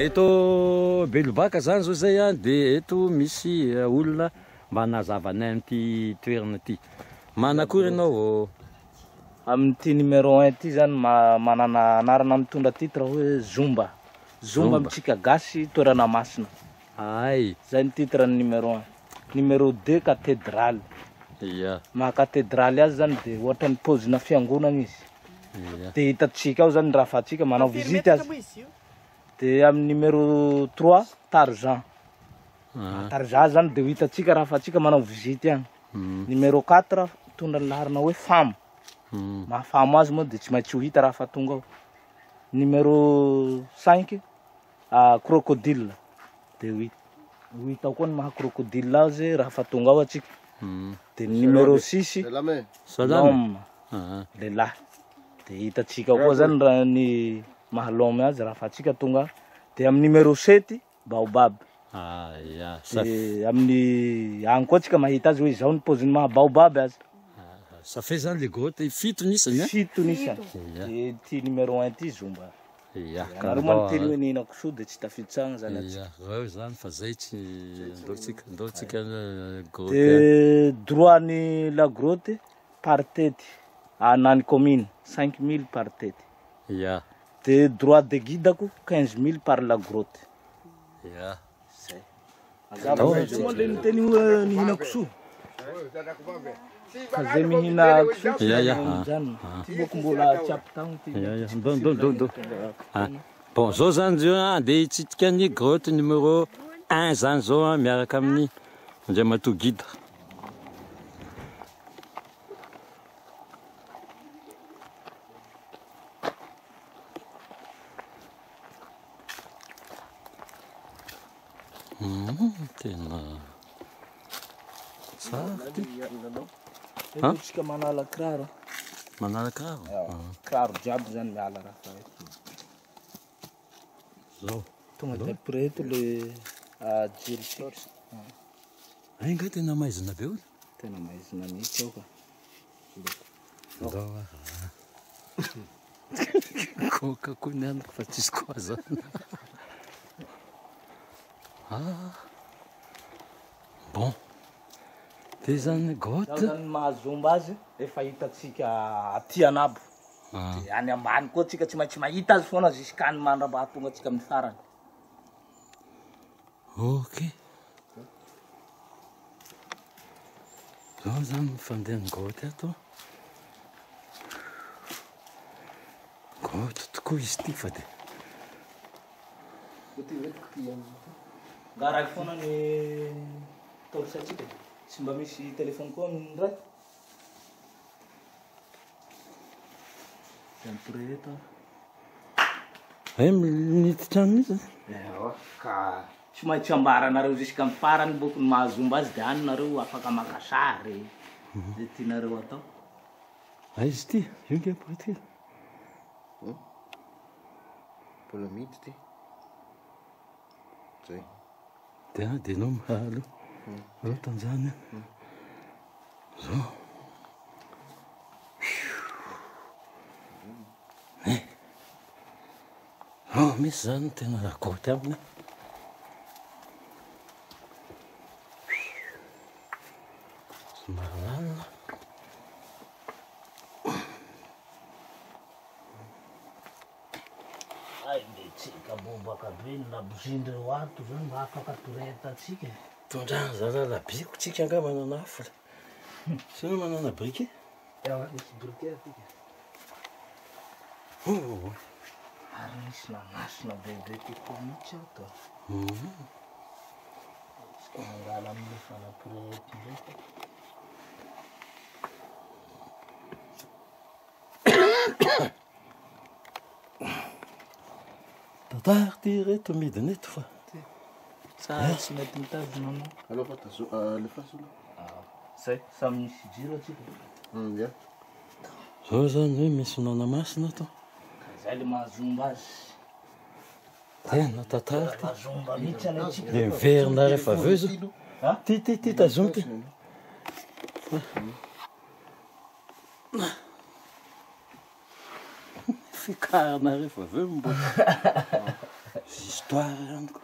eto Belobaka zany zao zay a dia eto misy olona mba nazavanay amin'ity toerana ity. Manakory ianao? Amin'ity numéro 1 ity zany manana anarana mitondra titre hoe Zomba. Zomba amintsika gasy toerana masina. Ay. Zay ny titre ny numéro 1. Numéro 2 cathédrale. Iya. Maha cathédrale azy zany dia ohatra ny paozina fiangonana izy. Dia hitatsika ao zany raha fatsika manao visite azy. Dia amin'ny numéro 3 Tarzan. Tarzan zany dia hitatsika raha fatsika manao visite any. Numéro 4 tondra ny laharana hoe femme. Mahafamo azy moa dia tsy maintsy ho hita raha fa tonga ao. Numéro 5 crocodile. Dia ho hita ao koa ny maha crocodile azy raha fa tonga ao atsika. Dia numéro 6 l'homme. Lehilahy. Dia hitatsika ao koa zany raha ny maha l'homme azy raha fa tsika tonga. Dia amin'ny numéro 7 baobab. Dia amin'ny any koa tsika mahita azy hoe izao ny paoziny maha baobab azy. Ça fait zany le grotte fito nisany. Fito nisany. Dia ity numéro 1 ity Zomba. Nareo moa ny teny hoe nihinako soa dia tsy tafiditsagna zany atsika. Reo zany fa zay tsy ndao-tsika grotte. Dia droit ny la grotte par tête nany commune 5 000 par tête. Iya. Dia droit de guidako 15 000 par la grotte. Iya. Zay. Azava moa le miteny hoe nihinako soa. Fa zay mihina soa. Zany. Tiboko mbola tsy ampitagno ty. Bon, zao zany zio dia hitsika ny grotte numéro 1 zany zao miaraka amin'ny Andriamatoa guide. Tena tsara ty. Tsika manala kiraro. Manala kiraro? Kiraro jiaby zany miala raha fa zao. Tonga dia après eto le jiro fixe. Ay nga tena maizina be olo. Tena maizina mihitsy ao ka. Ndao koka koa nianako fa tsisy koa zany. Bon. Dia zany grotte. Zao zany mahazomba azy efa hitatsika aty anabo. Dia any ambany koa tsika tsy maintsy mahita azy foana juskany mandraba tonga atsika amin'ny farany. Ok. Zao zany fandeha ny grotte ato. Grotte tokoa izy ity fa dia. Ngaray foana ny torche atsika. Tsy mba misy telefony koa amin'ny ray. Après eto. Miditra amin'izy. Ka tsy maintsy ambaranareo juskany farany bokony mahazomba azy dia any nareo afaka maka sary. Dia tianareo atao. Izy ity, io nge après ity. Mbola midy ty. Zay. Dia anao mahalo. Allo tanjany. Zao. Misy zany tena grotte aminy. Somary lalina. Ay dia tsika bombaka be ny labozindreo ato zany mba afaka toretatsika. Tondrany zala labiko tsika nga manana hafa. Sino manana briquet? Misy briquet atika. Ary misy namasina bebe kokoa mihitsy aho to. Tsika mangala amin'ny fanapirety ndraika. Tantara ty reto midiny eto fa. Tsara tsy mety mitazona anao. Allo fa alefaso aloha. Zay, samy misy jiro atsika. Ia. Zao zany hoe misy nanamasina ato. Zay le mahazomba azy. Tena tantara ty. Mahazomba mihitsy any atsika. Dia miverina rehefa aveo zao. Ty tazomy ty. Fikarana rehefa aveo mbola. histoire amiko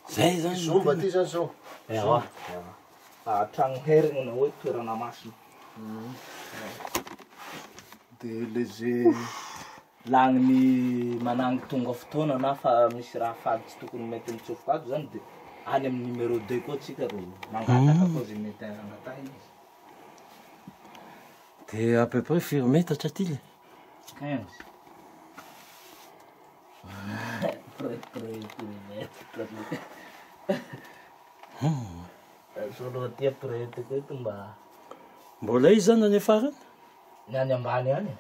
zay zany Zomba ty zany zao. Ewa. Tragno herigny na hoe toerana masina. De léger. Lagniny manangy tonga fotoana na fa misy raha fady tsy tokony mety mitsofoka ato zany de any amin'ny numéro 2 koa tsika ro mangataka koa zay mety angataha izy. de à peu près firy metatra ty le 15. Solo tia prety koa eto mba mbola izy zany any afarany ny any ambany any.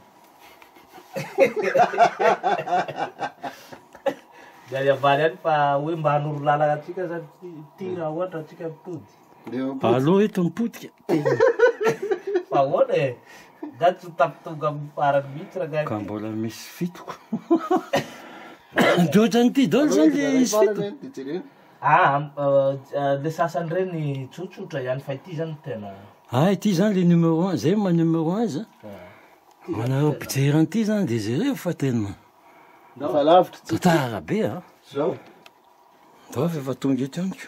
Ny any ambany any fa hoe mba hanoro lalana atsika zany ty raha ohatra atsika mipody. aloha eto mipotika Fa ahoana e? Da tsy tapitonga amin'ny farany mihitsy raha ka gaty. mbola misy fitoko dotrany ty dolo zany le izy fito Le sasany reny tsotsotra ihany fa ity zany tena. ay ty zany le numéro 1 zay ma numéro 1 za manao pijerany ty zany de zay reo fa tena Fa lavitra ty. totara be a Zao. dao efa tonga eto aniko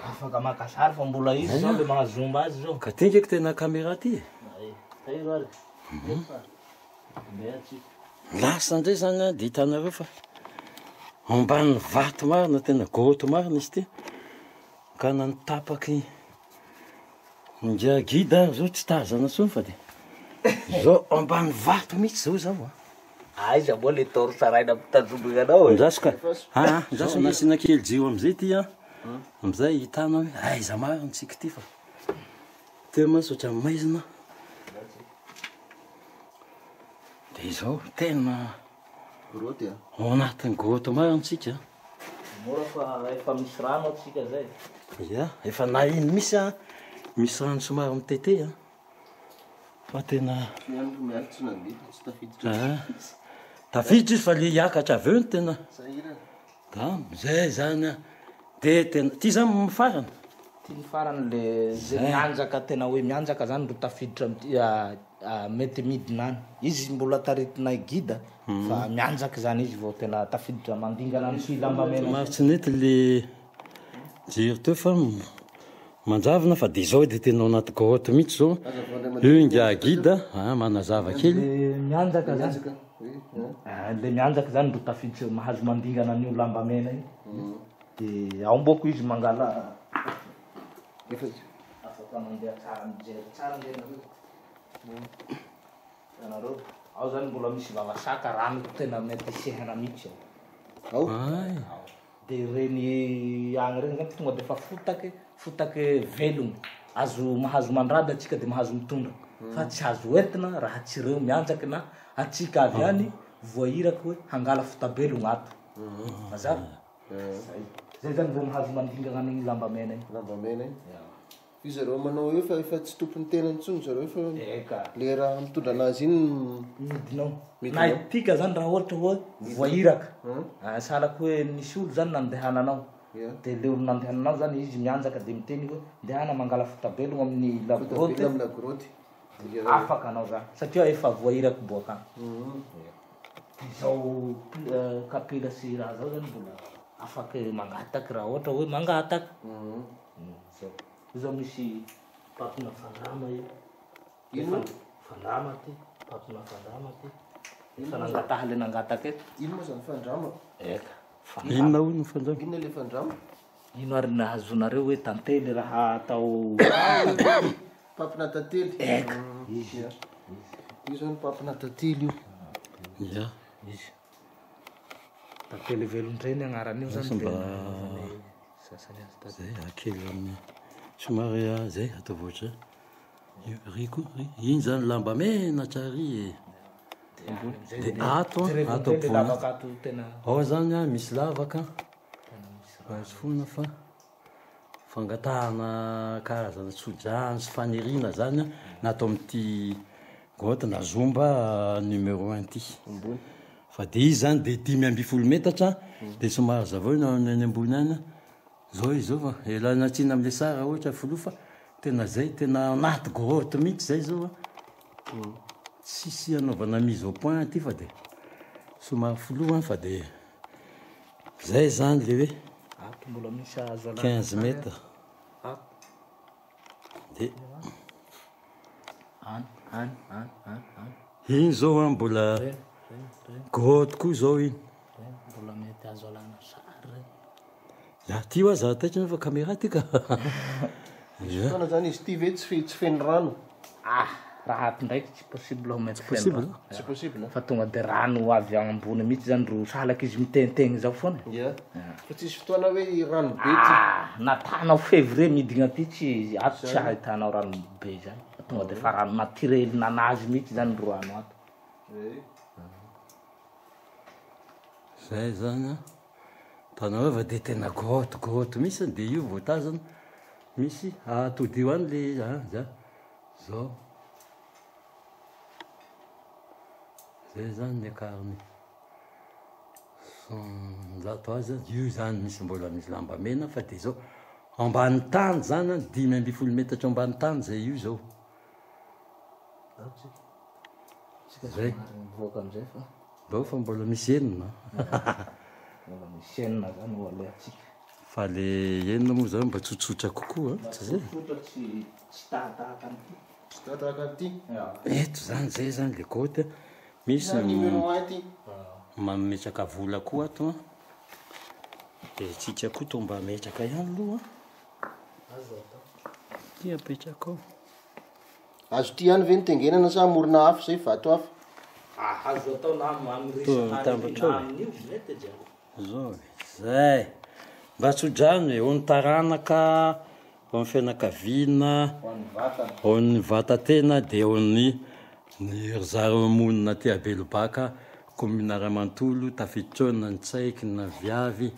Afaka maka sary fa mbola izy zao le mahazomba azy zao. ka ty ndraiky tena caméra ty Tairo ale. Beatsika. lasa ndray zany a de hitanareo fa ambany vato marina tena groto marina izy ty ka nanitapaky ndra guide ary zao tsy tazana tsony fa de zao ambany vato mihitsy zao zao Aiza moa le toro saraina mitazomboka anao e. ndraso ka ndraso nasina kely jio amizay ty a amizay hitanao hoe aiza marina tsika ty fa teo masotra maizina de zao tena Groty a. ao anatin'ny groto marina tsika Mora fa efa misy rano atsika zay. ya efa na iny misy a misy rano somary mitete a fa tena Ny andro miala tsy nandeha tsy tafiditra. tafiditra izy fa le hiakatra avy eo ny tena Sahira. da zay zany a de tena ty zany mifarana Ty ny farany le zay mianjaka tena hoe mianjaka zany ro tafiditra mety midina any. Izy mbola taritinay gida fa mianjaka zany izy vao tena tafiditra mandingana ny sy lamba mena. maro tsy nety le jiro teo fa manjavona fa de zao de tena ao anaty grotte mihitsy zao io inga guide manazava kely Le mianjaka zany. Le mianjaka zany ro tafiditra mahazo mandingana an'io lamba mena io. De ao mboko izy mangala afaka mandeha tsara mijery tsara ndenareo. Anareo ao zany mbola misy vavasaka rano tena mety sehana mihitsy ao. ay De reny agny reny zany tonga de fa fotaky velogno azo mahazo mandrada atsika de mahazo mitondra fa tsy azo entina raha tsy reo mianjaky na atsika avy any voahiraky hoe hangala fotabelogno ato mazava zay zany vao mahazo mandingana an'igny lamba mena igny. Lamba mena iny. Io zareo manao io fa efa tsy tompony tenany intsony zareo fa Eka le raha mitondra anazy iny midinao na itika zany raha ohatra hoe voahiraka salaky hoe nisy olo zany nandehananao de le olo nandehananao zany izy mianjaka de miteny hoe ndehana mangala fotabelogno amin'ny lagroty amina groty. afaka anao zany satria efa voahiraky boaka any. Zao kapila sy raha zao zany mbola afaky mangataky raha ohatra hoe mangataky. Zao zao misy papina fandrama io. Ino? Fandrama ty, papina fandrama ty. Efa nangataha le nangataky eto. Ino moa zany fandrama? Eka. inona hoy ny fandrama Ino le fandrama? Ino ary nahazonareo hoe tantely raha atao Papina tantely. eka. Izy. Io zany papina tantely io. ya Izy. Tantely velon-dreny agnaran'io zany mba sasany azy tantely. zay akely amin'ny somary zay atao voatra riko iny zany lamba mena tsary de ato ato Tantely lavaka ato tena ao zany a misy lavaka azo fona fa fangatahana karazana tsodrano sy fanirina zany a natao amin'ity grotte na zomba numéro 1 ty fa de izy zany de 5 metatra de somary zavao ny ambony any zao izy zao fa elana tsina am'le sara ohatra filofa tena zay tena anaty grotte mihitsy zay zao tsisy anaovana mise au point ty fa de somary foloa fa de zay zany le hoe ato mbola misy azo 15 mètres de iny zao a mbola grotte koa zao iny mbola mety azo alana sary ya ty oa za taitra fa caméra ty ka fotoana zany izy ty ve tsy feno rano raha ato ndraiky tsy possible mety possible tsy possible fa tonga de rano avy ambony mihitsy zany ro salaky izy mitentegny zao foana ia fa tsisy fotoana hoe rano be ty natanao février midina aty tsy ato tsy ahitanao rano be zany fa tonga de fa rano naturel nanazy mihitsy zany ro rano ato zay zany a tanao eva de tena grotte misy de io voatazana misy atody io any le za zao zay zany le karny zato azy io zany misy mbola misy lamba mena fa de zao ambany tany zany 5 metatra ambany tany zay io zao zay mivoaka amizay fa bao fa mbola misy enina mbola misy enina zany ho alehatsika fa le enina moa zany mba tsotsotra kokoa tsy zay tsy tahatahaka amity tsy tatahaka ty eto zany zay zany le grotte misy numéro 1 ty mametraka vola koa ato a de tsika koa to mba metraka ihany aloha ty apetraka ao azo ty ihany ve nitengenana sa morona afo zay vato afo azo atao na mitambatrao zao zay mba tsodrano eo ny taranaka eo ny fianakaviana eo ny vatatena de eo ny zaro-monina ty Abelobaka commune Aramantolo tafiditra na ny tsaiky na viavy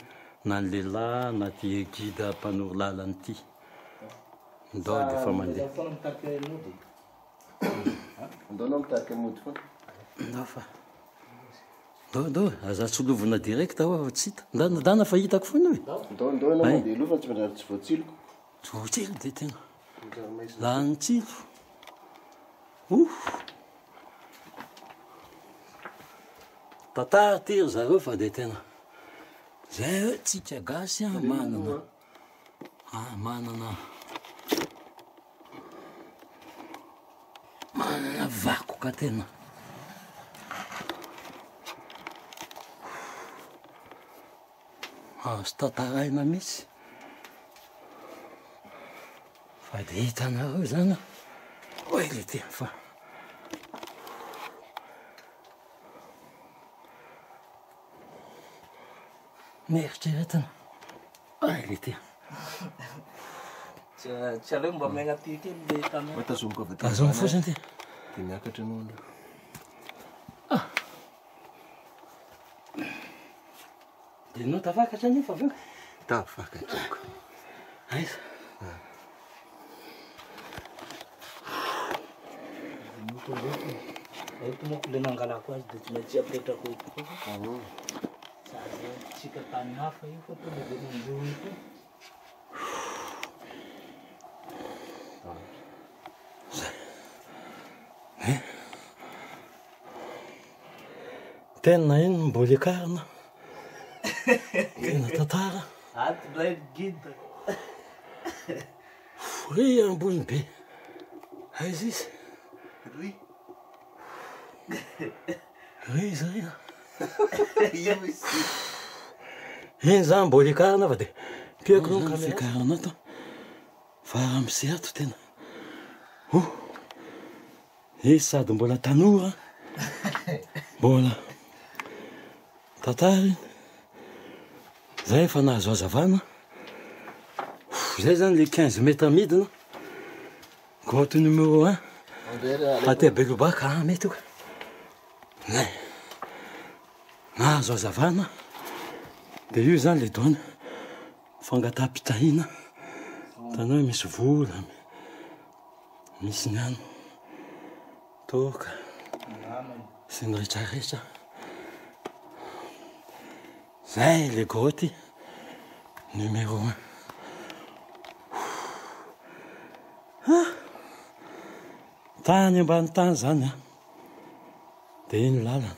na ny lehilahy na ty guide mpanoro lalany ty ndao de fa mandeha ndao mitariky mody foana ndao fa ndao aza tsolovina direct ao tsy hita ndana fa hitako foana hoe ndao anao mandeha aloha fa tsy mandrary tsy voatsiloko voatsilo de tena la ny tsilo tantara ty ry zareo fa de tena zay hoe tsika gasy manana vakoka tena azo tantaraina mihitsy fa de hitanareo zany oe le ty fa mieritreretana oe le ty tsy aleo mba megna ty kely le tany tazomiko avy azony fosiny ty de miakatra anao andro de no tafakatra any fa aveo tafakatrako aiza eto moko le nangalako azy de tsy maintsy apetrako eto koa sady tsika tany hafa io fa tonga de manjohy koa tena iny mbola akarina tena tantara ato ndray guide ry ambony be aiza izy ry zay iny za mbola akarina fa de piako no fiakarina ato fa raha misy ato tena izy sady mbola tanora mbola tantara iny zay efa nahazo hazavana zay zany le 15 mètres midina grotte numéro 1 aty Abelobaka mety koa nahazo hazavana de io zany le doana fangataham-pitahina tanao hoe misy vola misy ny ano toka sy ny rehetrarehetra zay le grotte numéro 1 tany ambany tany zany dia iny lalana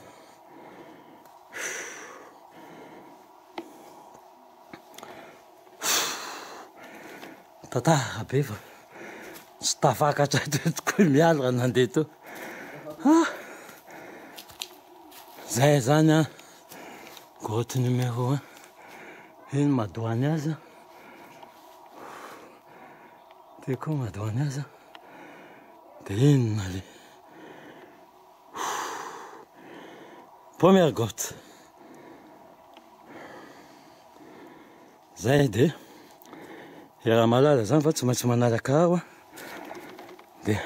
tantara be fa tsy tafakatra tokoa miala raha nandeha teo zay zany a grotte numéro 1 iny madoany azy dia koa madoany azy dia inona le première grotte zay dia raha malala zany fa tsy maintsy manaraka aho dia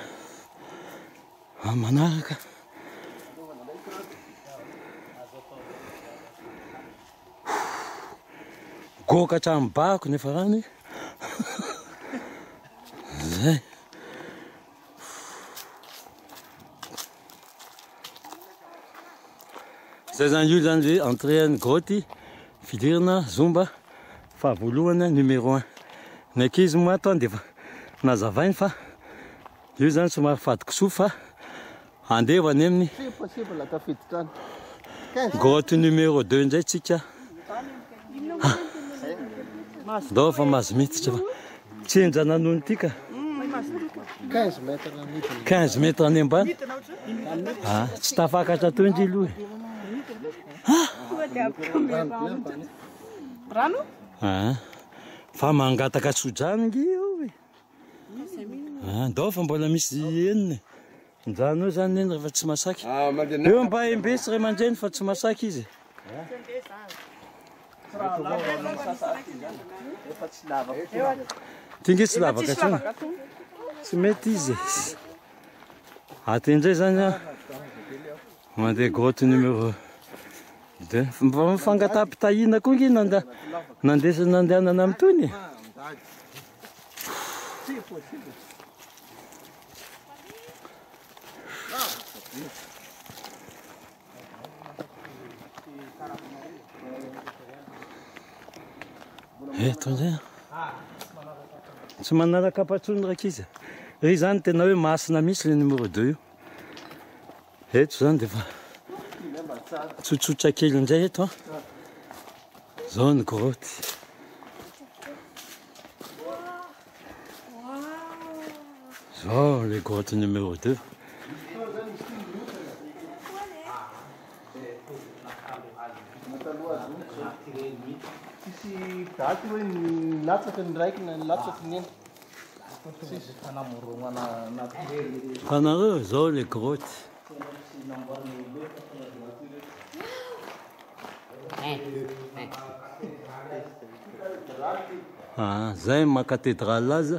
manaraka gokatra amin'ny bako nefa rany zay zay zany io zany le entrée ny grotte fidirana zomba fahavoloana numéro 1 ny ankizy moa ato dia efa nazavainy fa io zany somary fadikisoa fa andevany amin'ny grotte numéro 2 indray tsika ndao fa mahazo miditra fa tsinja nanony ity ka 15 metre any ambany tsy tafakatra to indry aloha fa mangataka sodrano ngy io ndao fa mbola misy eniny njano io zany eny rehefa tsy masaky eo mba embesy ray aman-dreny fa tsy masaky izy tinge tsy lavaka trany tsy mety izy atendray zany a mandeha grotte numéro 2 fangatapitahina koa ngy nandehanana amin'ny tony eto nzay tsy manaraka apatrony raiky izy ry zany tena hoe masina misy le numéro 2 io eto zany dia fa tsotsotra kely indray eto zao ny grotte zao le grotte numéro 2 Tsisy daty hoe ny latsaky ny raiky na ny latsaky ny eny. Fanareo zao le grotte zay macatédrale azy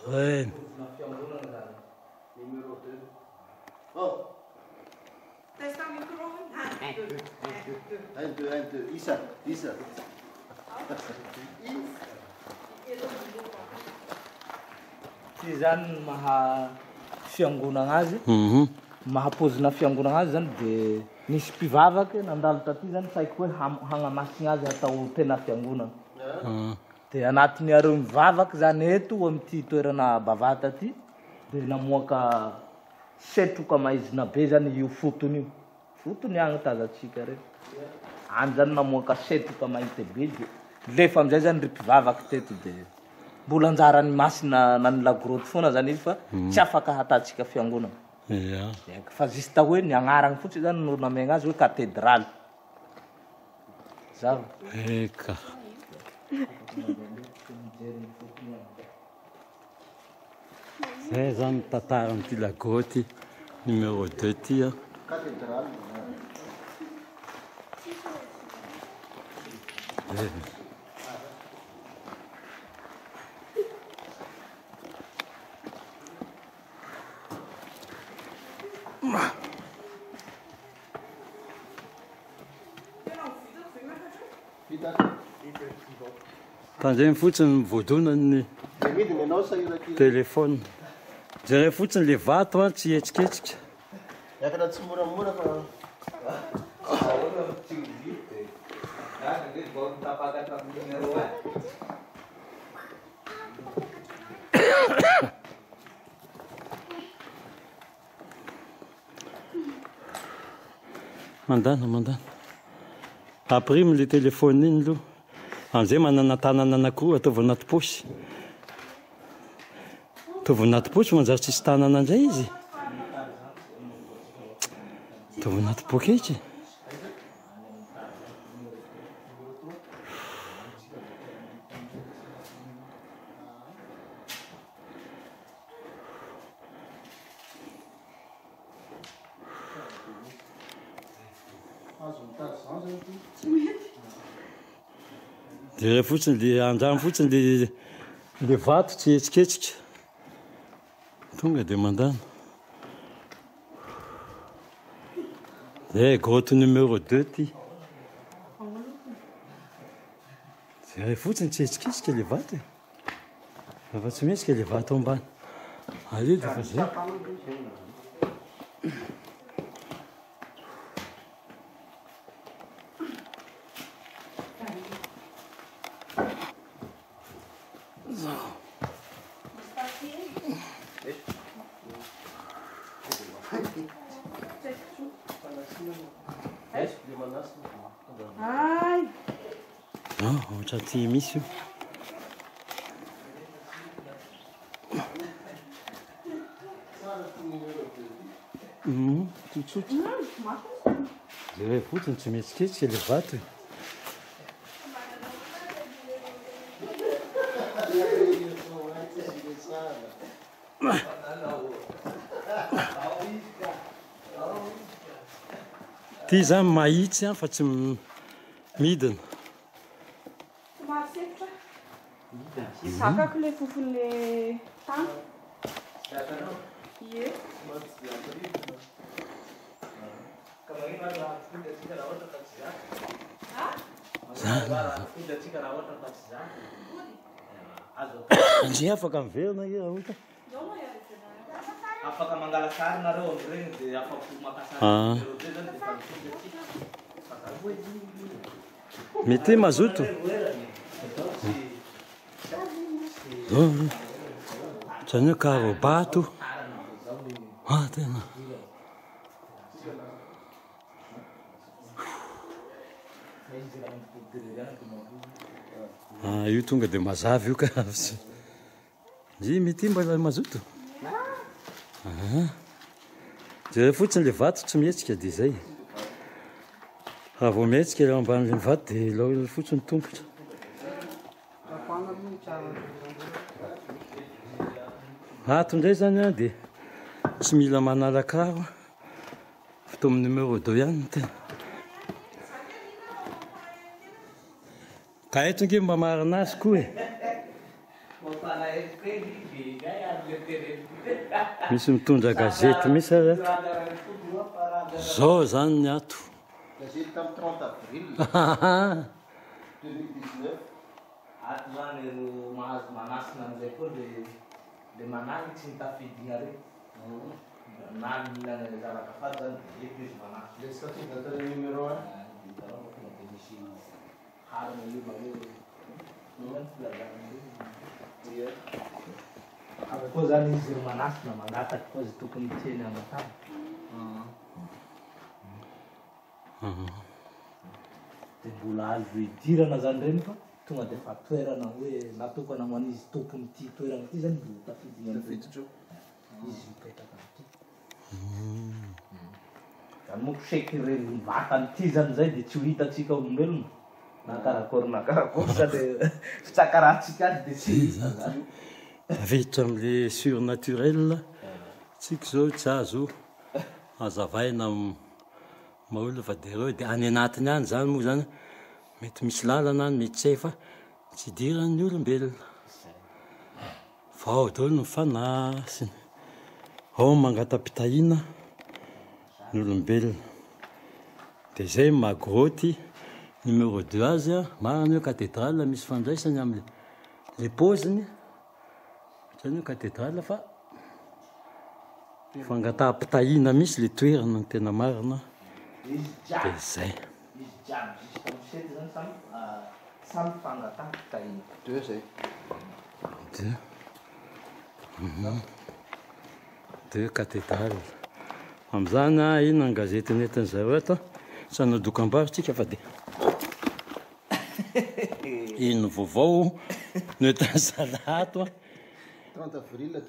reny Isa. Ty zany maha fiangonana azy mahapozina fiangonana azy zany dia nisy mpivavaky nandalo taty zany saiko hoe hagnamasina azy atao tena fiangonana dia anatiny areo mivavaky zany eto amin'ity toerana bavata ty dia namoaka setroka maizina be zany io fotony io fotony agny tazatsika reny any zany namoaka setroka mahity be dia lefa amizay zany ry mpivavaky teto dia mbola anjarany masina nany lagrotte foana zany izy fa tsy afaka hatatsika fiangonana fa juste hoe ny agnarany fotsiny zany no namegna azy hoe cathédrale zao eka zay zany tantaran'ity lagrotte numéro 2 ty a tanzay fotsiny voadonany telefôna jereo fotsiny le vato a tsy etsiketsika yakana tsy moramora fa mandana aprimy le telefôny iny aloha am'izay manana tanana anankiroa ataovy anaty posy ataovy anaty posy manjary tsisy tanana indray izy ataovy anaty pôketra de re fotsiny le andramo fotsiny le vato tsy etsiketsika tonga de mandana grotte numéro 2 ty de re fotsiny tsy etsiketsika le vato fa tsy metsika le vato ambany ale de fa zay ohatra ty misy io tsotsotra de re fotsiny tsy metsiketsika le vato ty zany mahitsy fa tsy midina zakako le fofon'le tany ie ndre afaka miverina i raha ohatra afaka mangala sary nareo am'regny de afaka makasary mety mazoto ohatrany hoe karobato tena io tonga de mazavy io ka i mety mbola mazoto de fotsiny le vato tsy mihetsika de zay raha vao mihetsika le ambany vato de lao fotsiny tongotra ato indray zany a de tsy mila manalakaro fito amin'ny numéro 2 ihany tena ka eto nge mba marina azy koa misy mitondra gazety misy ary ato zao zany ny ato gazety tamin'ny 30 avril 2019 ato zany ro mahazo manasina am'izay koa le manaly tsy mitafidigna reny naly milana zarakafady zany de eto izy manasy le statut datany numéro 1 de misy harina io manao aby koa zany izy ro manasina mangataky koa zy tokony tseny amatany de mbola azo idirana zany reny fa tonga de fa toerana hoe natokana ho an'izy tompony ty toerana ty zany mbo tafiditro izy mipetraka ty zany moko seky reny vatany ty zany zay de tsy ho hitatsika olombelona nakarakory sady fitsakarahantsika azy de tsy izy zany avitra am'le surnaturel tsika zao tsy azo azavaina maolo fa de reo de any anatiny any zany moa zany mety misy lalana any mety tsy fa tsy idiran'ny olombelona fa ao daholo ny fanasiny ao mangatapitahina ny olombelona de zay magroty numéro 2 azy a marany hoe cathédrale misy fandraisany am'le poziny ohatrany hoe cathédrale fa fangataham-pitahina misy le toerana ny tena marina de zay izy jiaby jusqu'à mosety zany samy fangataham-pitahina deux zay de cathédrale am'izany ino ny gazety nentin' zareo ato sanao dokam-barotsika fa dia ino vaovao no etanzalato 30 avril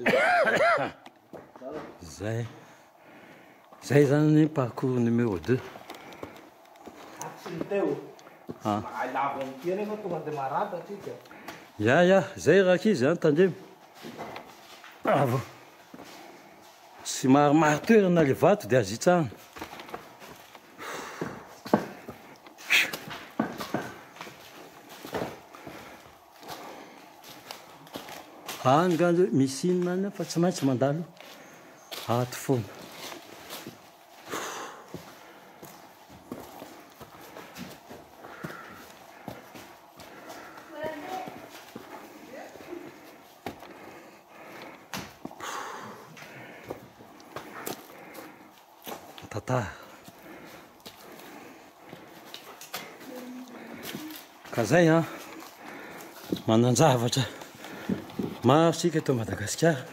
zay zany parcours numéro 2 ya zay raha izy any tandremo avo sy maromaro toerana le vato dia azitsahana any ganjo misy inona any fa tsy maintsy mandalo ato foana tata ka zay a mananjavatra maro sika eto Madagasikara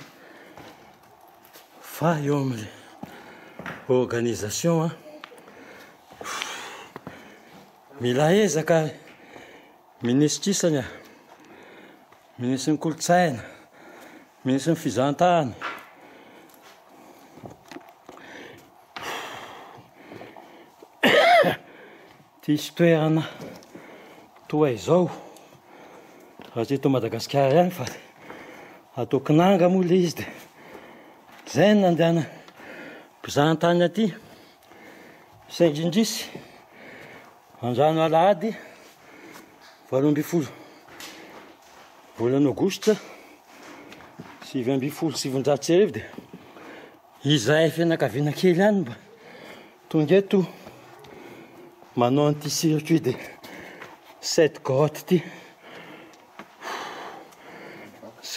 fa eo amin'le organisation mila ezaka ministrisany ministry ny kolotsaina ministry ny fizahantany tisy toerana toa izao raha tsy eto Madagasikara ihany fa atao kinanga moa le izy dia zay no nandehana mpizahantany aty Saint-Gindrisy androany alahady 18 volana aogositra 727 dia izahay fianakaviana kely ihany mba tonga eto manao an'ity circuit de 7 grotte ity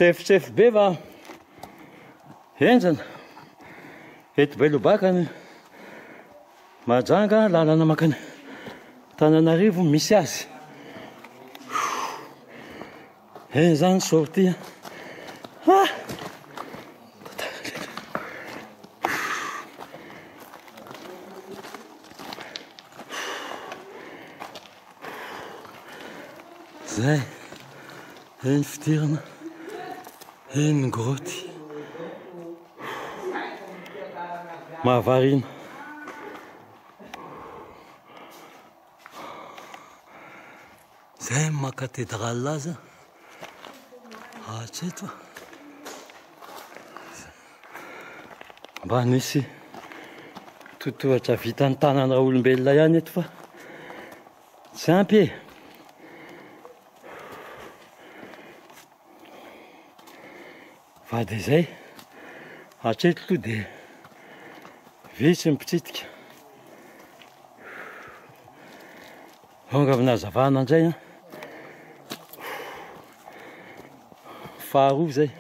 sefosefo be va enjana eto Belobakany Mahajanga lalana makany Tananarivo misy azy zany sortie zay ny fidirana ny grotte mahavarina zay mahakatedraly aza hatreto mba nisy totohatra vitany tanana olombelona ihany eto fa tsy ampy fa dia zay hatreto aloha dia vitsy mipitsitika onga vinazavana indray faharoa zay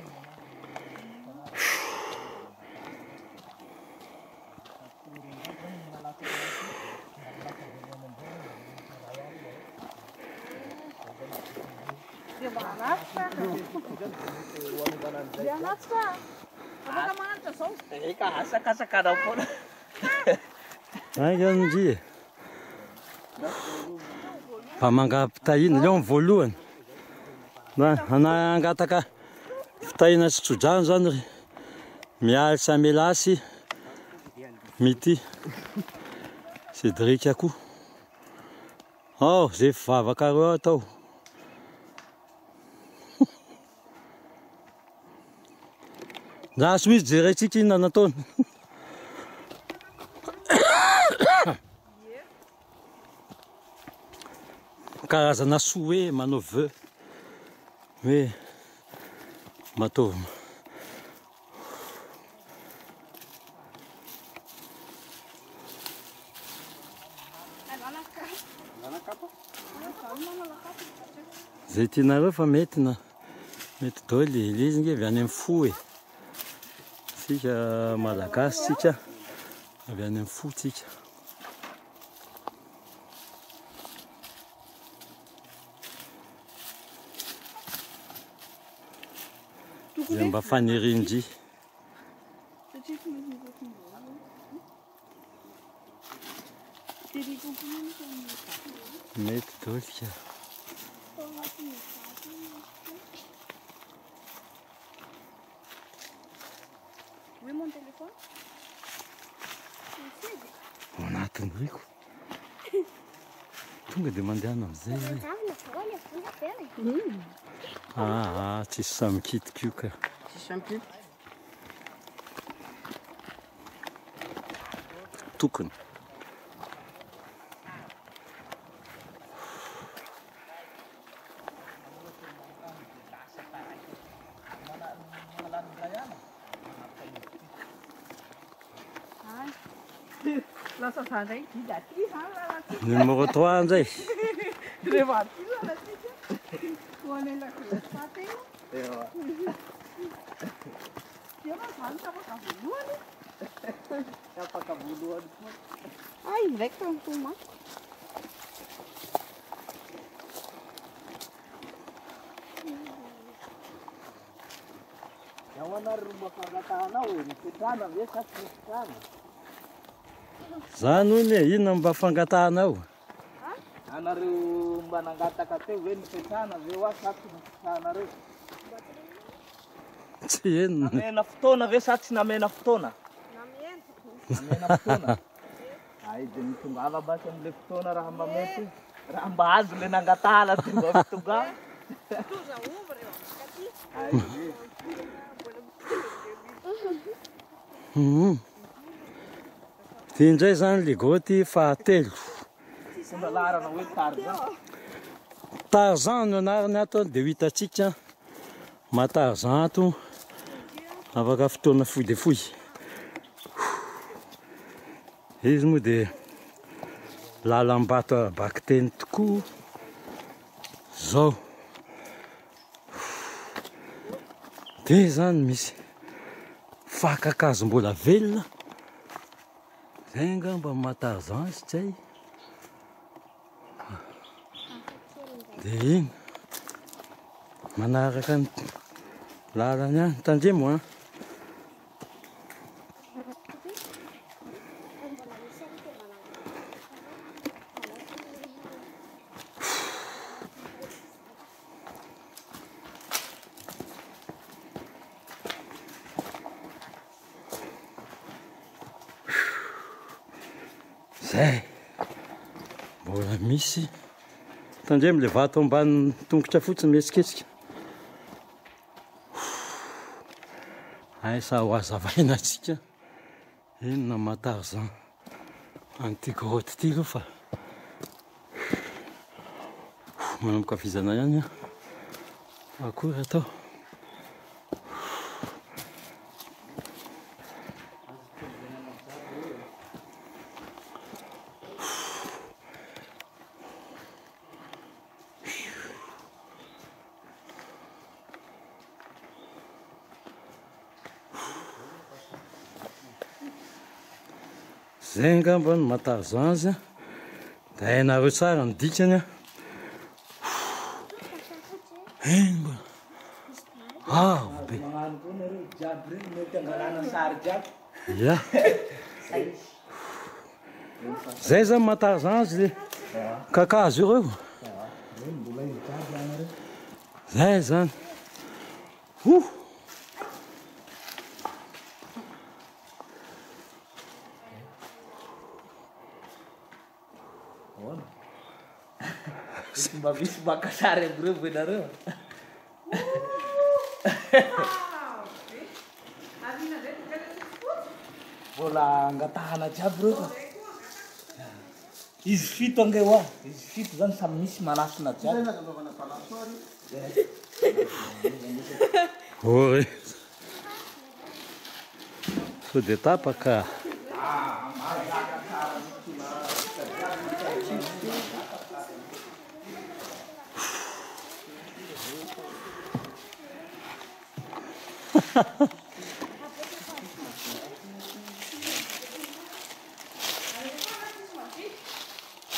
aindri mba mangapitahina leo ny voalohany angataka fitahina sy trodrano zany ry mialy samelasy mity Cédric koa zay fivavaka reo atao naso izy jerentsika inona nataony karazana soe manao vœu hoe matao zay tianareo fa mety daholo le izy nge avy any amin'ny fo sika malagasy sika avy any amin'ny fo tsika zay mba fanirindry mety dolika. Oui, mon téléphone. Ao anatiny reko tonga dia mandehana amin'izay tsisy samikitiko io ka tokony. Numéro 3 amizay. Ai, vai que eu não Zany hoy e, inona mba fangatahanao? Anareo mba nangataka teo hoe nipetrahana ve hoa satsy nipetrahanareo? Tsy henona. Namena fotoana ve sa tsy namena fotoana? Namena fotoana. Ay dia mitongava basy amin'ilay fotoana raha mba mety, raha mba azo ilay nangatahana dia mba mitongava. Ty indray zany ligaoty fahatelo. Fomba laharana hoe Tarzan. Tarzan no anarany ato dia ho hitatsika Matarzan ato afaka fotoana fohy dia fohy. Izy moa dia lalam-bato arabakiteny tokoa zao. Dia zany misy fakakazo mbola velona. Zay angamba Matarzan izy tsy hay. Dia iny manaraka ny lalany any tandremo a. Zay mbola misy tandremo le vato ambany tongotra fotsiny mihetsiketsika. Ay sa ho azavaina antsika inona Matarzan an'ity grotte ity aloha fa manomboka fizana ihany a akory atao. Zay angamba ny Matarzan azy dia hainareo tsara ny dikany a. Eny avo be. Ya zay zany Matarzan azy le kakazo ireo. Zay zany. Mba misy makasary amin'ireo voanareo. Mbola angatahana jiaby reo. Izy fito ange hoa. Izy fito zany samy misy manasina jiaby. Oi. Sao dia tapaka.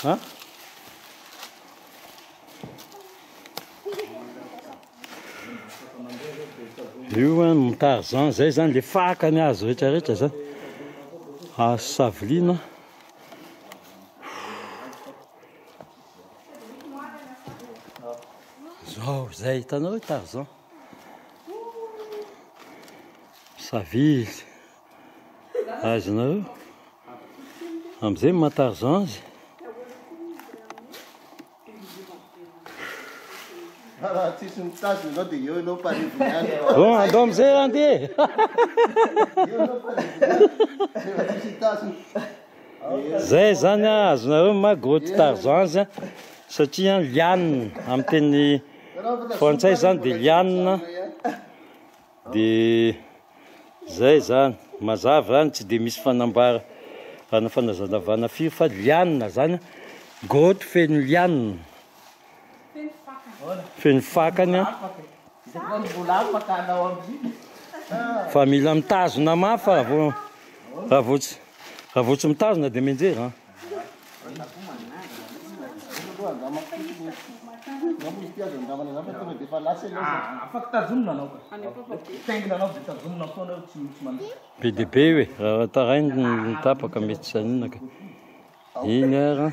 Ha? Io an Tarzan zay zany le fakany azo rehetra rehetra zany. Azo saviliana. zay hitanao Tarzan. Savily. Azonao. Am'izay maha-Tarzan azy. Raha tsisy mitazona anao dia eo anao parivoniany. Bon, andao am'izay andeha. Eo anao parivoniany. Rehefa tsisy mitazona. Zay zany azonareo ma grotte Tarzan zany satria liane amin'ny teny frantsay zany dia liane dia zay zany mazava zany tsy dia misy fanambara fanazavana firy fa liane zany grotte feno liane feno fakany fa mila mitazona mafy raha vao tsy mitazona dia menjery be dia be hoe raha tarainy nitapaka mety saninaka iny ara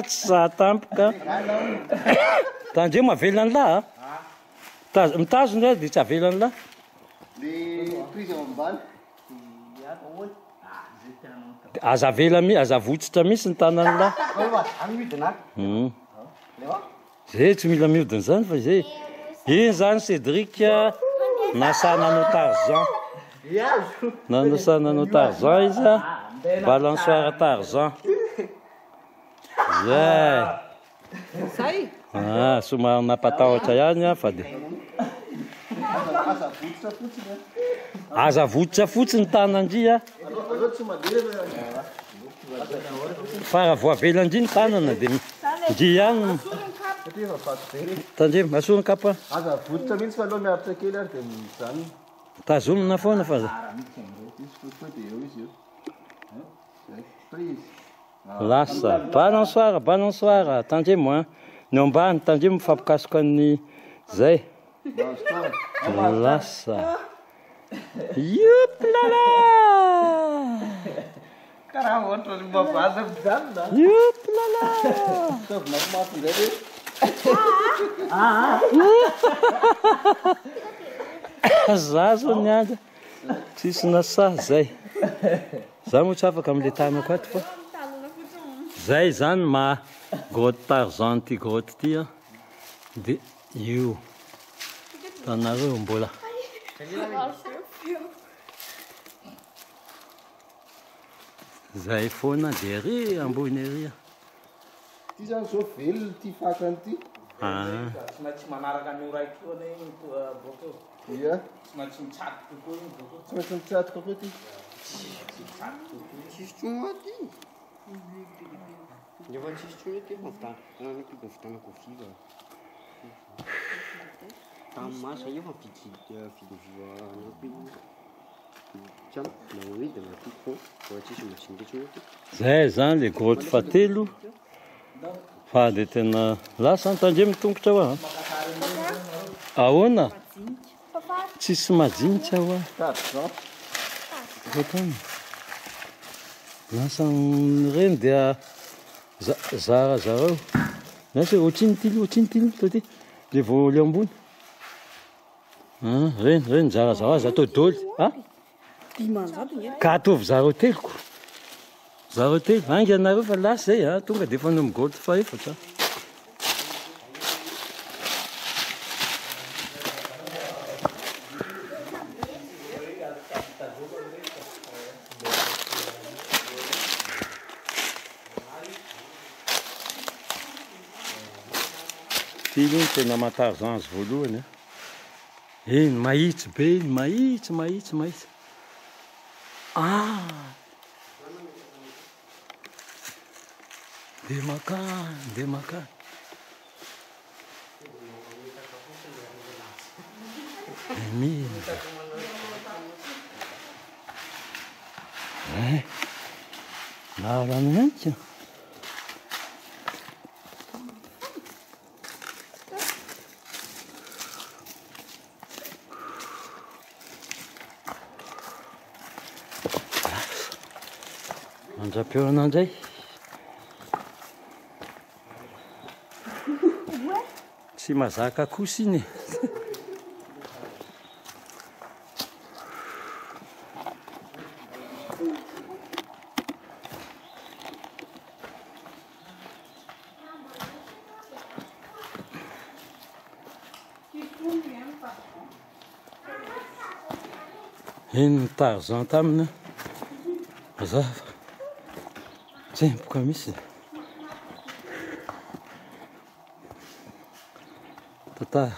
tsy sahatampoka tandreo mavelany lahy mitazona dia tsy avelany lahy aza votsitra misy ny tanany lahy zay tsy mila miodina zany fa zay iny zany Cédric nasananao Tarzan nasananao Tarzan izy balançoire Tarzan zay somary napatahotra ihany fa dia aza votsitra fotsiny tanandria fa raha voavelandry ny tanana dia ndry ihany tandre masorony kapa aza votsitra mihitsy fa aloha miaritra kely ary dia mizany tazomina foana fa lasa balançoire tandremo ny ambany tandremo mifampikasoka ny zay lasa youplala karaha ohatra ny mavaza mijanona youplala zazo ny andra tsisy nasah zay za moa tsy afaka am'le tanako ato fa zay zany ma grotte Tarzan ty grotte ty dia io tanareo mbola zay foana dia ery ambony ery ty zany zao velona ty fakany ty tsy maintsy manaraka an'io raiky foana iny bokeo ia tsy maintsy mitsatoka koa iny bokeo tsy maintsy mitsatoka koa ty tsisy tsoma ty rehefa tsisy tsoma ty fivitana kofiva tamin'ny masa io fa vidovidona ty fo fa tsisy masinga tsoma ty zay zany le grotte fatelo fa dia tena lasa tandre mitongotra hoa ahoana tsisy majinitra hoa otany lasa reny dia zara zareo nasy ohatriny tily taty le vao le ambony reny zarazara azy atao doly ka atovy zareo teloko angy anareo fa lasa zay tonga dia efa no migolte fa efatra tily iny tena maha-Tarzan azy voalohany iny mahitsy be iny mahitsy dia makany mila nalany hantsy andrapeo anandray tsy mazaka kosa iny iny Tarzan tamina mazava tsempoka misy tantara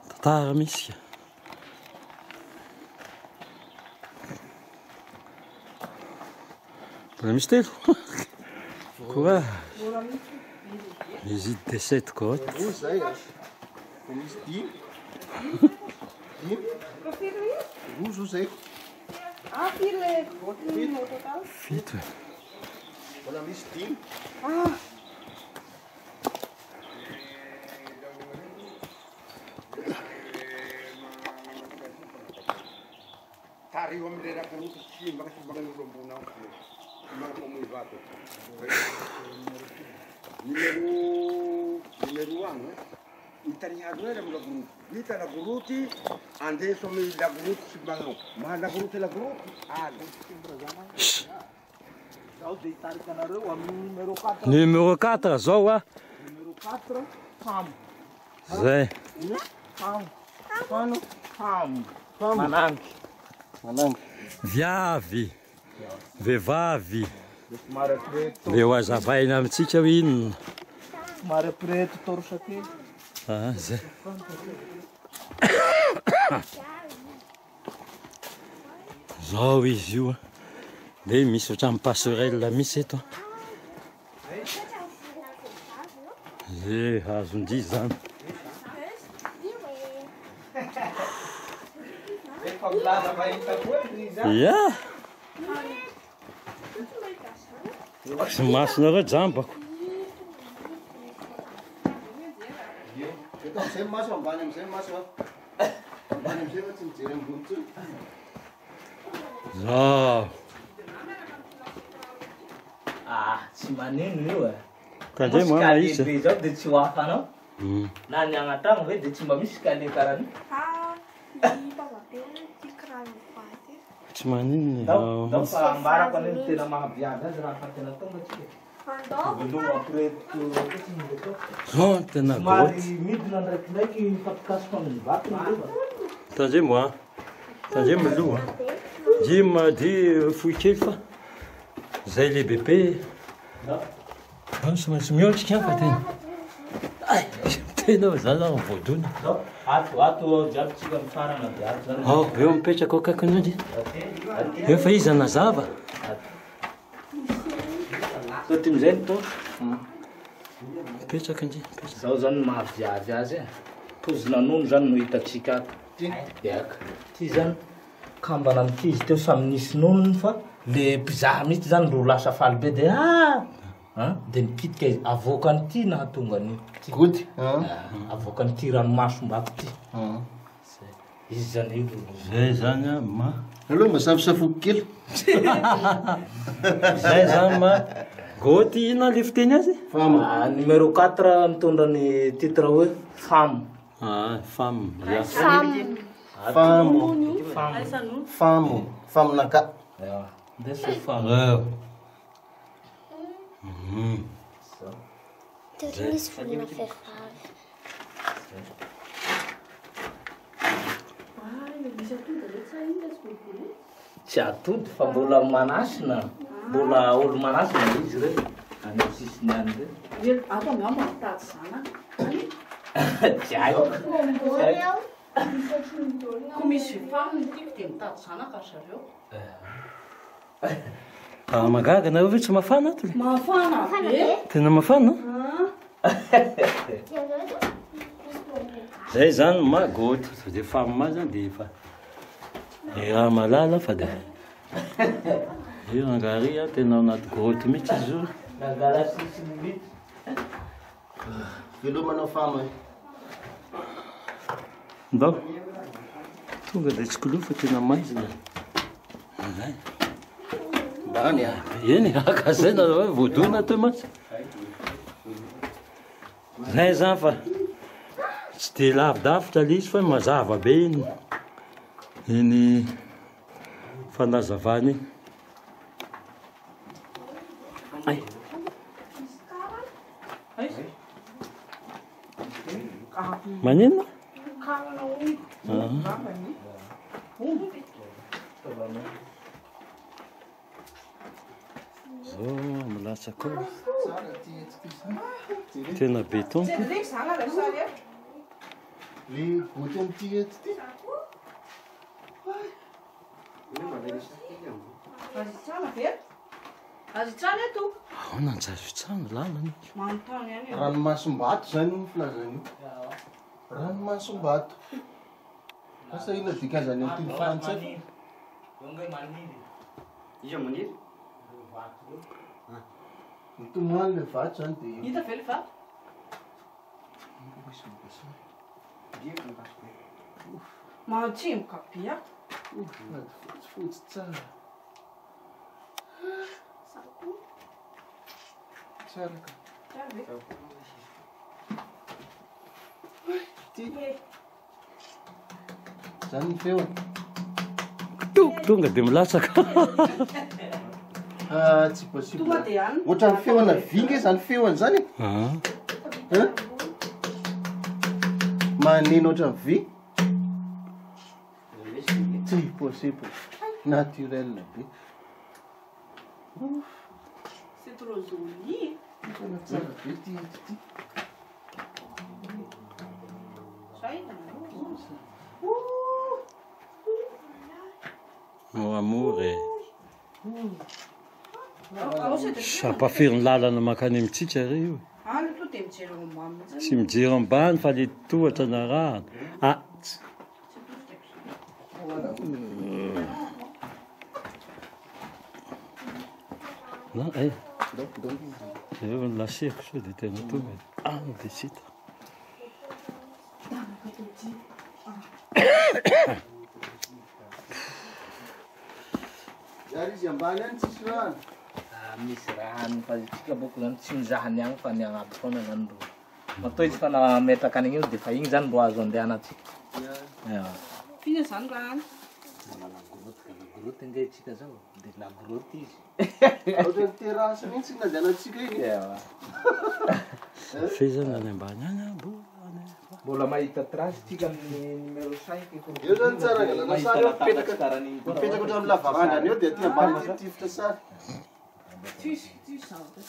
tantara misy mbola misy telo courage visite des 7 grottes zay misy dimy rozo zay Ah, firy no total? fito mbola misy dimy tario am'le rakoroty simbaka simbakan'olo ambony ao magnapamoy vato numero agny itanihazo hoe amy lagoroty hita lagoroty andeso amy lagoroty simbagnao maha lagoroty ali Zao dia hitarika anareo amin'ny numéro 4. numéro 4 zao a Numéro 4, famo. zay Famo. Manangy. viavy vehivavy Somary preto. le ho azavaina amitsika hoe inona Somary preto torosakely. zay zao izy io de misy ohatramy passerelle misy eto ze azon-dy zany Efa milaza mahita koa izy. ia sy masonareo jambako eto amizay maso ambany amizay maso ambany amizay fa tsy mijery ambony tsony zao Tsy manino io e. kandray moa isa Be zao dia tsy ho afanao. Na ny agnatagno ve dia tsy mba misy kale karany. Ah, ny bababena ty kiraro paty. tsy maninony Dao fa ambarako any ny tena mahaviavy azy raha fatena tonga tsika. Andao, Veloma preto zao tena somary goty midina ndraikindraiky mifampikasika amin'ny vatony leva. tandray moa tandray miloha jima dy fohy kely fa zay le bebe sy mihoatrika fa tena tena za zany voadony Ato jiabytsika mifarana dia ato zany. ao eo mipetraka ao akakin'andry efa izy anazava So timizay ny tao. mipetraka indry Zao zany mahaviavy azy e. Pozina nono zany no hitatsika ato. Iaka. Ty zany kambana amin'ity teo samy nisy nonony fa le mpizaha mihitsy zany ro lasa faly be dia dia mipitika izy avoakan'ity nahatonga ny gody avoakan'ity ranomasom-bako ty. Izy zany io zay zany a ma aloha masafosafoko kely zay zany ma goty ina le fiteny azy famo numéro 4 mitondra ny titre hoe famo. femme famonaka Ndesa famo. reo Teoria misy volona vehivavy. Tsy atody fa mbola manasina. Mbola olo manasina izy re. Any amin'ny sisiny any re. ato angamba mitady zanaka. Tsy haiko. Ko misy faminy tiako dia mitady zanaka zareo. magaga nareo ve tsy mafana ato Mafana be. tena mafana zay zany ma goty de femme ma zany de efa raha malala fa de io angary a tena ao anaty goty mihitsy izy io Nangala sisiny mihitsy. velomanao fama ndao tonga de tsy kolofa tena maizy zay Mbany a. Eny aka zay na hoe voadona to mantsy zay zany fa tsy de lavidavitra le izy fa mazava be iny fanazavany ay manino zao milatsaka tena beton Le goty amty ety ty. ao nanjavitsano lalany Ranomasom-bato zany ny filazany io. Ranomasom-bato. Asa ina dikazany amin'ny teny frantsay. Iza maniry? Mitomany le vato zany de Hita ve le vato? Mahatsimboka be a. fotsy tsara. Tsara ka. Ty. Zany ny feony. tonga de milatsaka Tsy possible. Tonga de any. Ohatran'ny feona vingy zany feony zany. Maneno ohatran'ny vy. Tsy possible. Naturel be. C'est trop joli. Tena tsara be ty ty. mon amour e sampafiry ny lalana makany amitsika re io Any to de mijery ao ambany. tsy mijery ambany fa le tohatra na raha na ay eo ny laseko so de tena tonga de sita Zary izy ambany any tsisy rano. Misy rano fa tsika boko zany tsy mizahany agny fa ny agnaty foana zany ro matoa izy fa nametraka an'igny io de fa igny zany mbo azo andehanatsika. Fina zany raha any. Grotte nge tsika zao de la grotte izy. Ohatran'ny terasy mihitsy ny andehanantsika iny. fe zany any ambany any Mbola mahita trace tsika amin'ny numéro 5 Io zany tsara angalana sary eo mipetraka ohatran'ny lavarangana eo de aty ambany tifitra sary.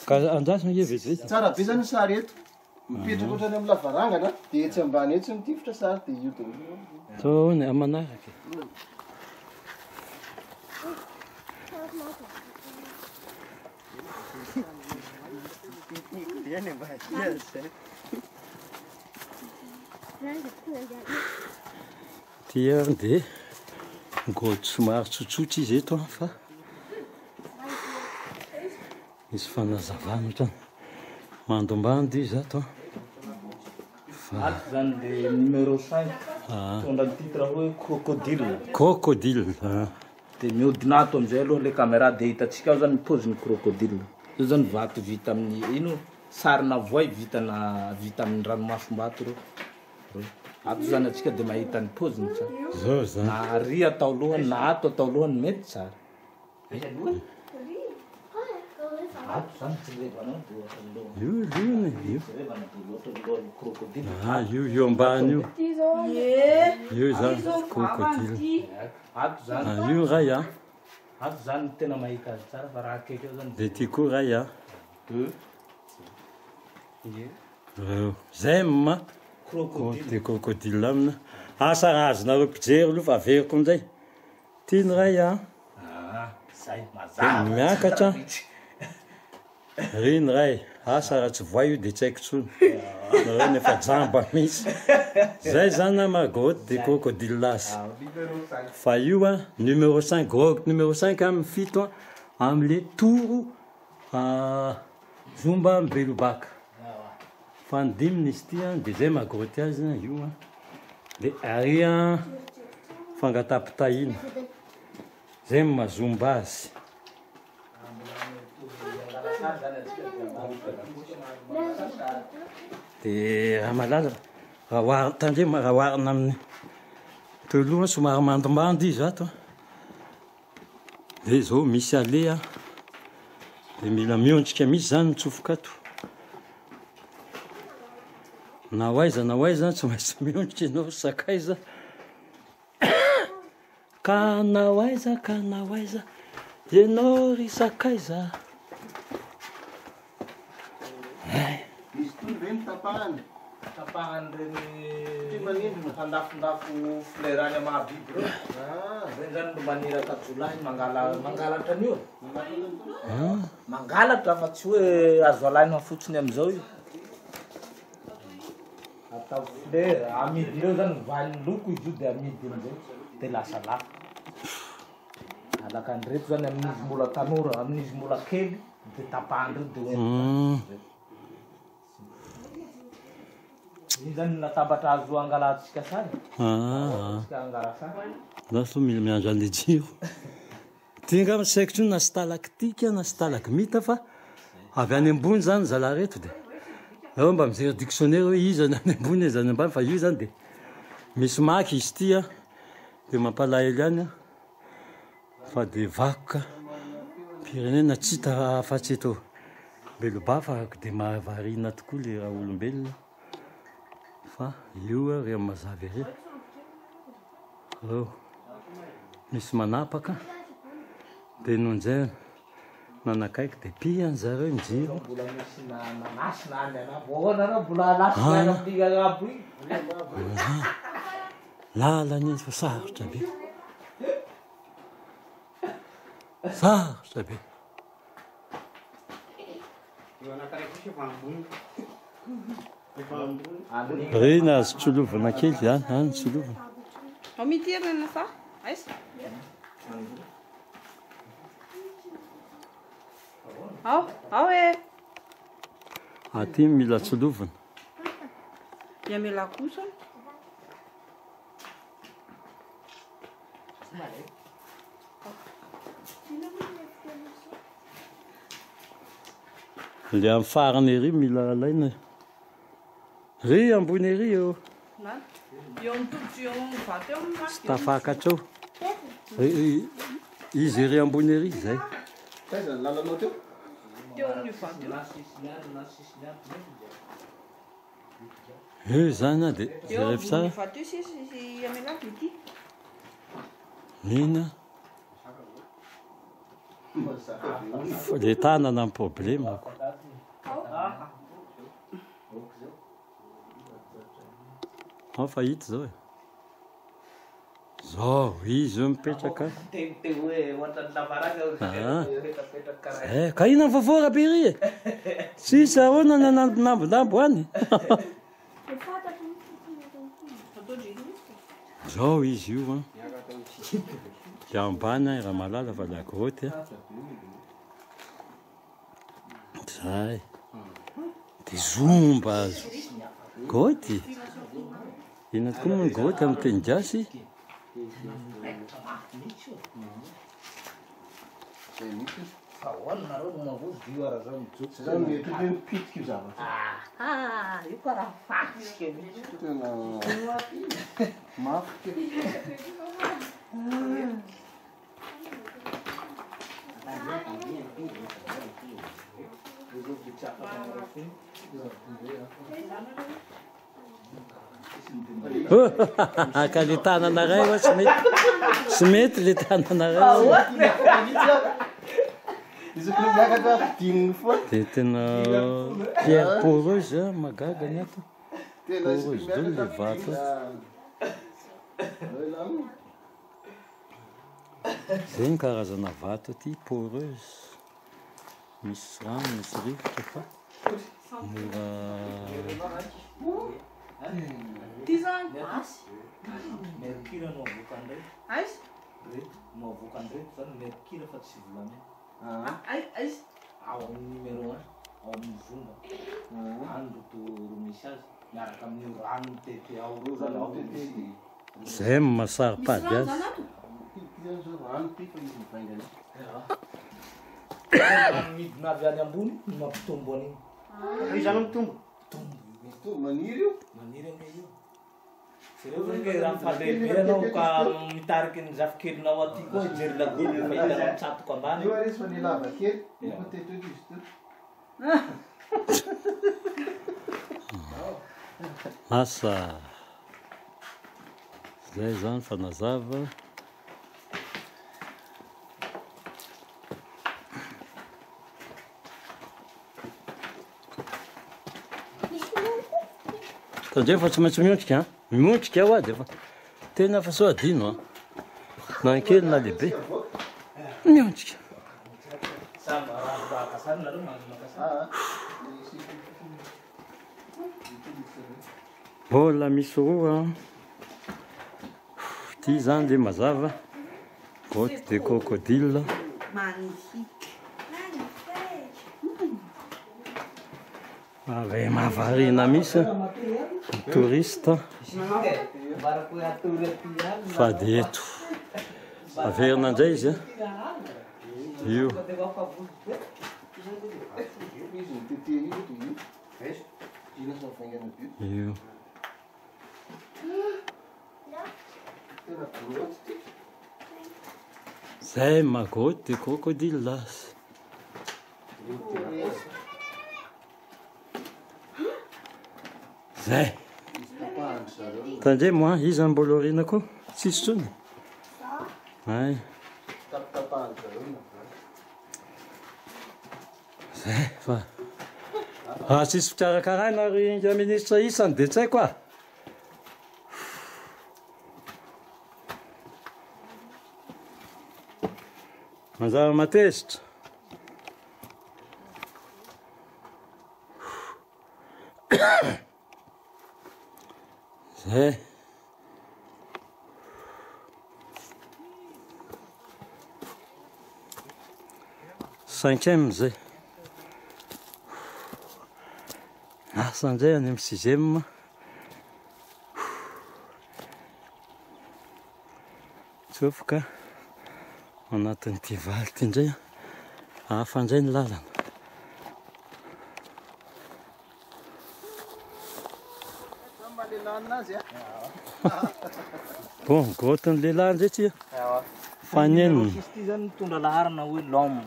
ka andrasina ie vetivety Tsara be zany sary eto. Mipetraka ohatrany amin'ny lavarangana de etsy ambany etsy mitifitra sary de io de to ny amanaraka ty ary de ngoto somary tsotsotra izy eto fa misy fanazavana ohatrany mandombandy izy ato ato zany le numéro 5 tondra ny titre hoe crocodile crocodile de mihodina ato amizay aloha le caméra de hitatsika ao zany pôziny crocodile io zany vato vita amin'ny ino sarina voay vita amin'ny ranomasom-bato ro ato zany atsika de mahita ny pôziny tsara zao zany na ary atao lohany na ato atao lohany mety tsara ato zany jerevanao de lohany io liony io jerevana de loatra lohany crocodile io ambany io io zany Izo crocodile ato zany io ray ato zany tena mahita azy tsara fa raha akaiky eo zany de ty koa ray deux zay crocodile de crocodile amina asa raha azonareo mpijery aloha fa averiko amizay tiany ray zay mazava miakatra riny ray asa raha tsy voay io de tsy haiko tsony nareo nefa jamba misy zay zany magoty de crocodile lasy fa io numéro 5 grotte numéro 5 amin'ny fito amle toro zomba mbelobaka fa ny diminy izy ty de zay magoty azy io de ary fangatapitahina zay mazomba azy dia raha malaza raha oarina tandrema raha oarina amin'ny toaloha somary mandomando izy ato dia zao misy alea dia mila miondrika misy zany mitsofoka ato na hoaiza tsy maintsy miondrika ianao sakaiza ka na hoaiza ianao ry sakaiza Izy toy reny tapahany. Tapahany reny handafondafo flerany amahabiby reo. Reny zany no maniraka jolay mangalatra an'io. Mangalatra fa tsy hoe azo alaina fotsiny am'izao io. Atao flera, amidy reo zany valiny loko izy io dia amidy am'izay dia lasa lafo. Alaka an'ireto zany amin'izy mbola tanora, amin'izy mbola kely dia tapahany reo dia hoe iny zany natabatra azo angalatsika sany. Tsika angala sany. Laso mila miandro an'le jiro. Tinga misaikitra io na stalactique na stalagmite fa avy any ambony zany zala reto dia ao mba mijery dictionnaire hoe iza ny any ambony iza any ambany fa io zany dia misy maky izy tia dia mampalahelo ihany fa dia vakoka pirenena tsy hita afa-tsy eto belobafa dia mahavarina tokoa le raha olombelona fa io ry mazava ery misy manapaka dia nonjay nanakaiky dia piany zareo mijiro mbola misy nanasina any anabo ahoana mbola lasina amin'ny anabo iny lalany izy fa sarotra be sarotra be reny azo tsolovana kely zany any tsolovana Har mitt i den sa? Nice. Ja, aty mila tsolovana jag vill ha kosen. le amin'ny farany ery mila alaina ry ambony ery eo Nej, jag tog ju en fattig om tsy tafakatra eo izy ery ambony ery zay Taiza ny lalanao teo? Jag är ju fattig. eo zany a dia zay Jag rehefa är ju tsara fattig så jag vill ha lite. mihina fa le tanana amin'ny problème ako ao fa hita zao e zao izy eo mipetraka Tänkte hoe ohatrany lavaranga karaha ka ina ny vaovao rabe ry e tsisy ahoana ny anambonambo any zao izy io a le ambany a raha malala fa la grotte a zay dia zomba azo grotte ina tokoa moa ny grotte amin'ny teny gasy ahoana nareo no mavozo dio araha zao mijotso Zany mety hoe mipitika io zavatra. io koa raha fasika Tena mafy ke. ka le tanana ray oa tsy mety le tanana ray Izy koa miakatra dininy foa. dia tena pierre poreuse a magaga ny ato Tena izy poreuse koa dolo le miakatra vato zay ny karazana vato aty poreuse misy rano misy rivotra fa mora Tizan. mercure no avoaka andray Nice. reto no avoaka andreto zany mercure fa tsy volamena Nice. ao amin'ny numéro 1 ao amin'ny zomba andro to misy azy miaraka amin'ny rano tete ao reo zany ao misy zay mahasaripady azy Zao rano ty fa izy mivaingana. midina avy any ambony no mampitombo an'igny. Izany mitombo. Mitombo maniry io. Maniry amin'io io. Zareo zany ke raha mifandehebe anao ka mitariky ny zafikelinao aty koa hijery lagoly fa hitanao mitsatoka ambany. Io aresy fa ny lava kely. Io teto eto izy teo. Asa zay zany fanazava. Tandreo fa tsy maintsy miontrika miontrika aho ady efa tena fa so adino a na kely na lehibe miontrika. Samba raha kasary nareo mahazo makasary. Mbola misy roa ty zany le mazava botte de crocodile. Magnifique. Ave mahavarina misy touriste fady eto averina indray izy io Izy ny tetehiny io dia io. Ina sa mivaingana be. io Tena gros ty. zay magotte de crocodile. Zay Tapahany zareo. tandre moa izy any mbola orina koa tsisy tsony ay Tapahany zareo na. zay fa tsisy fitarakarana ry nga ministra isany de tsy haiko a manjara matezitra zay 5e zay asandray any amin'ny 6e tsofoka anatin'ity valy ty indray ahafandray ny lalana. Bon, grotte-ny lehilahy ndray ty faneniny Sisy ty zany mitondra laharana hoe l'homme.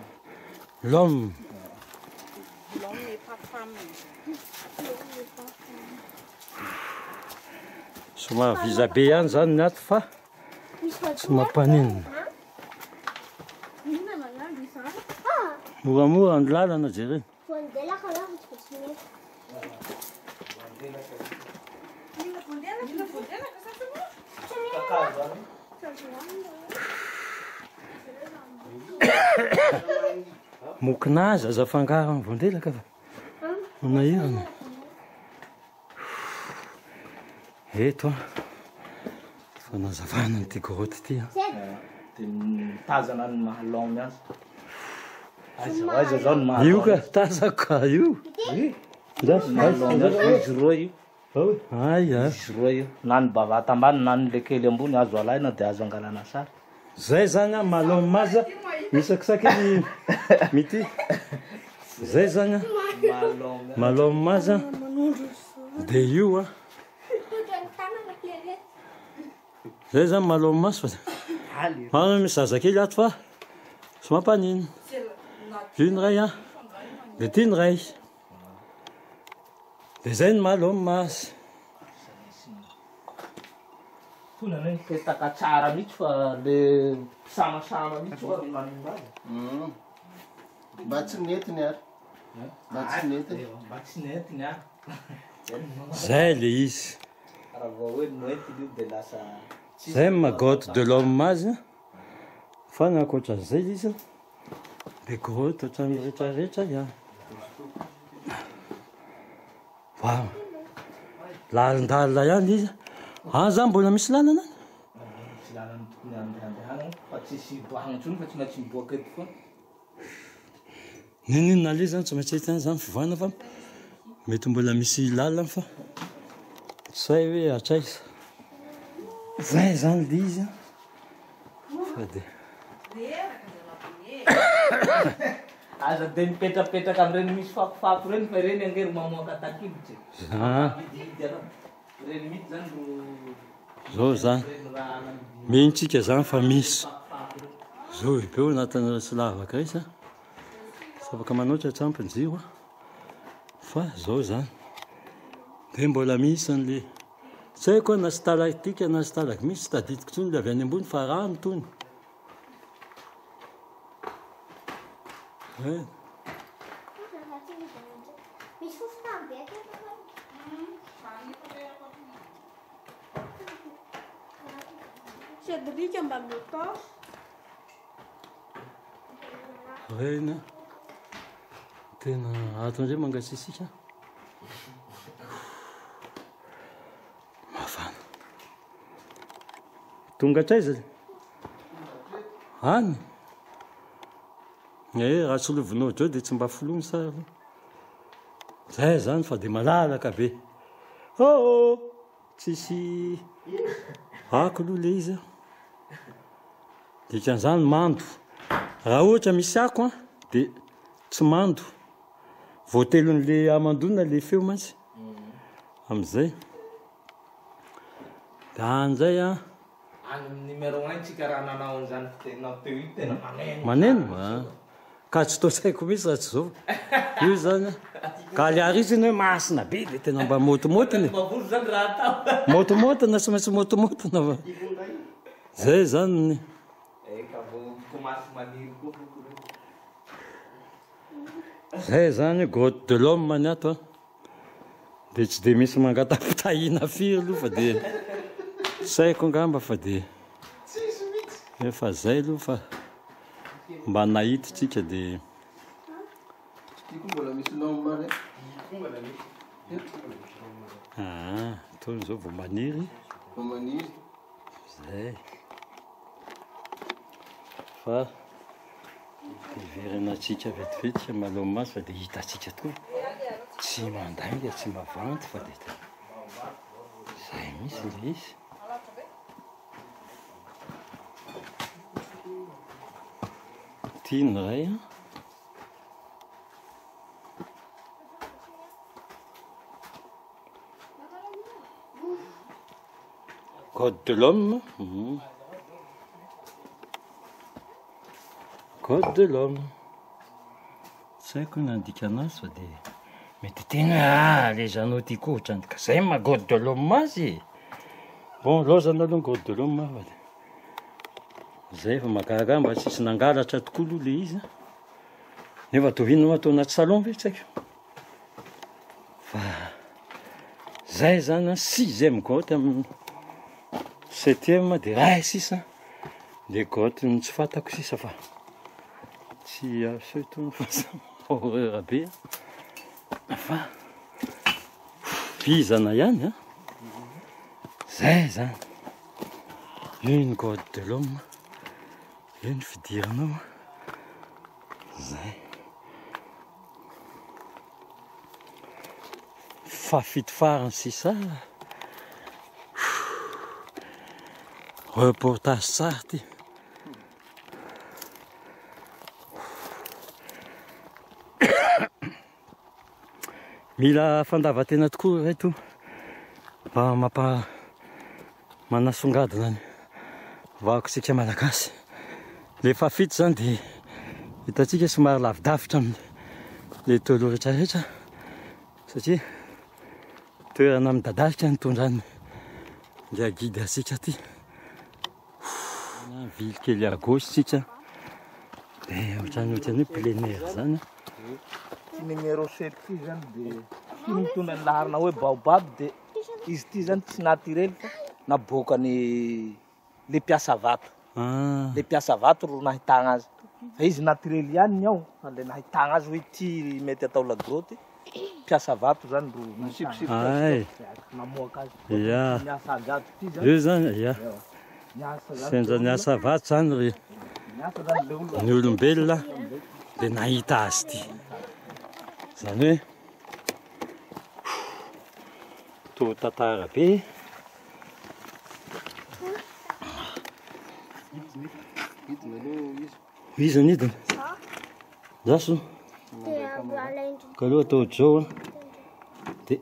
l'homme L'homme n'est pas femme. somary vizabe ihany zany ny ato fa tsy mampanenina moramora ny lalana jereny. Mokinazy aza fangaro amin'ny vondelaka fa manahirana eto fanazavana nyity grotte ty De mitazana ny maha l'homme azy. Aiza zao ny maha io ka tazako ka io izy roa io. aya Izy roa io. Na ny bavata ambany na ny le kely ambony azo alaina de azo angalana sary. zay zany a malome maza misakisaky ny mity zay zany a malome maza de io a zay zany malome maso fa mana misy zazakely ato fa sy mampanina io ny ray a de ty ny ray de zay ny malome mazy. Tona ny petaka tsara mihitsy fa le samasama mihitsy oa manimba azy. Mba tsy netiny ary. Mba tsy netiny. Mba tsy netiny a. Zay le izy Raha vao hoe noentiny io de lasa zay magotte de l'homme mazy fa ny ankoatran'izay izy de grotte ohatran'ny rehetrarehetra ihany. Wow, lalindalina ihany izy zany mbola misy lalana tsy lalany tokony andehandehana fa tsisy boahana intsony fa tsy maintsy miboaka eto foana. ninona le zany tsy maintsy ahitana zany fivoana fa mety mbola misy lalana fa tsy hay hoe atraiza zay zany le izy fa de aza de mipetrapetraka am'ireny misy fakofako reny fa reny angery mamoaka takilotry idiidy anao reny mity zany zao zany mihintsika zany fa misy zao eo anatin'ny sy lavaka resa sy afaka manoatra tsampinjiro fa zao zany de mbola misy an'le tsy haiko na stalaktika na stalak misy tadidiko tsony le avy any ambony fa rano tony Misy fofona be aty. Cédric mba miotao. reny tena ato ndray mangatsisika mafana tonga atraiza any raha tsy lovinao dreo dia tsy mba folony sara zay zany fa dia malalaka be tsisy ako aloha le izy dikan'izany mando raha ohatra misy ako dia tsy mando voatelon'le amandona le feo mantsy am'izay da an'izay any numéro 1 tsika raha nanao an'izany tenao teo io tena maneno ka tsy tosaiko misy raha tsy zao io zany ka aliary izy iny hoe masina be dia tena mba motomotony mavory zany raha atao motomotona sy maintsy motomotona fa zay zany eka vo komasy maniry koa zay zany gôte de l'homme ny ato dia tsy dia misy mangatapitahina firy aloha fa dia saiko angamba fa dia efa zay aloha fa mba nahititsika dia Iko mbola misy lomba tony zao vao maniry maniry zay fa iverenatsika vetivetika maloma maso fa dia hitatsika tokoa tsy mandainga tsy mavanty fa dia zay misy le izy tiany ray code de l'homme code de l'homme tsy haiko hoe nandika anazy fa dia mety tena le zanao ty kohotra ka zay ma code de l'homme azy bon lozana aloha code de l'homme fa dia zay fa mahagaga mba tsisy nangalatra tokoa aloha le izy nefa tovinao atao anaty salon ve tsy haiko fa zay zany 6e gote amin'ny 7e dia ray sisa le gote tsy fantako sisa fa tsy aseto fa horreur be fa fizana ihany zay zany une gote de l'homme io ny fidiranao zay fafito farany sisa reportage tsara ty mila fandavatena tokoa reto mba manasongadina ny vako sika malagasy le fafito zany dia hitatsika somary lavidavitra le tolo rehetrarehetra satria toerana midadasika nitondrany le agidy asika ty vily kely à gauche sika dia ohatrany hoe plein air zany ty numéro 7 ty zany dia ty mitondra ny laharina hoe baobab dia izy ty zany tsy naturel fa naboakany le mpiasa vato le mpiasa vato ro nahitagna azy fa izy naturel ihany ny ao fa le nahitagna azy hoe ty mety atao lagroty mpiasa vato zany ro nasikosiko namoaka azy miasa agato ty zany io zany senza niasa vato zany ry ny olombelona dia nahita azy ty zany hoe to tantara be izy nidina zaso ka aloha atao zao a dia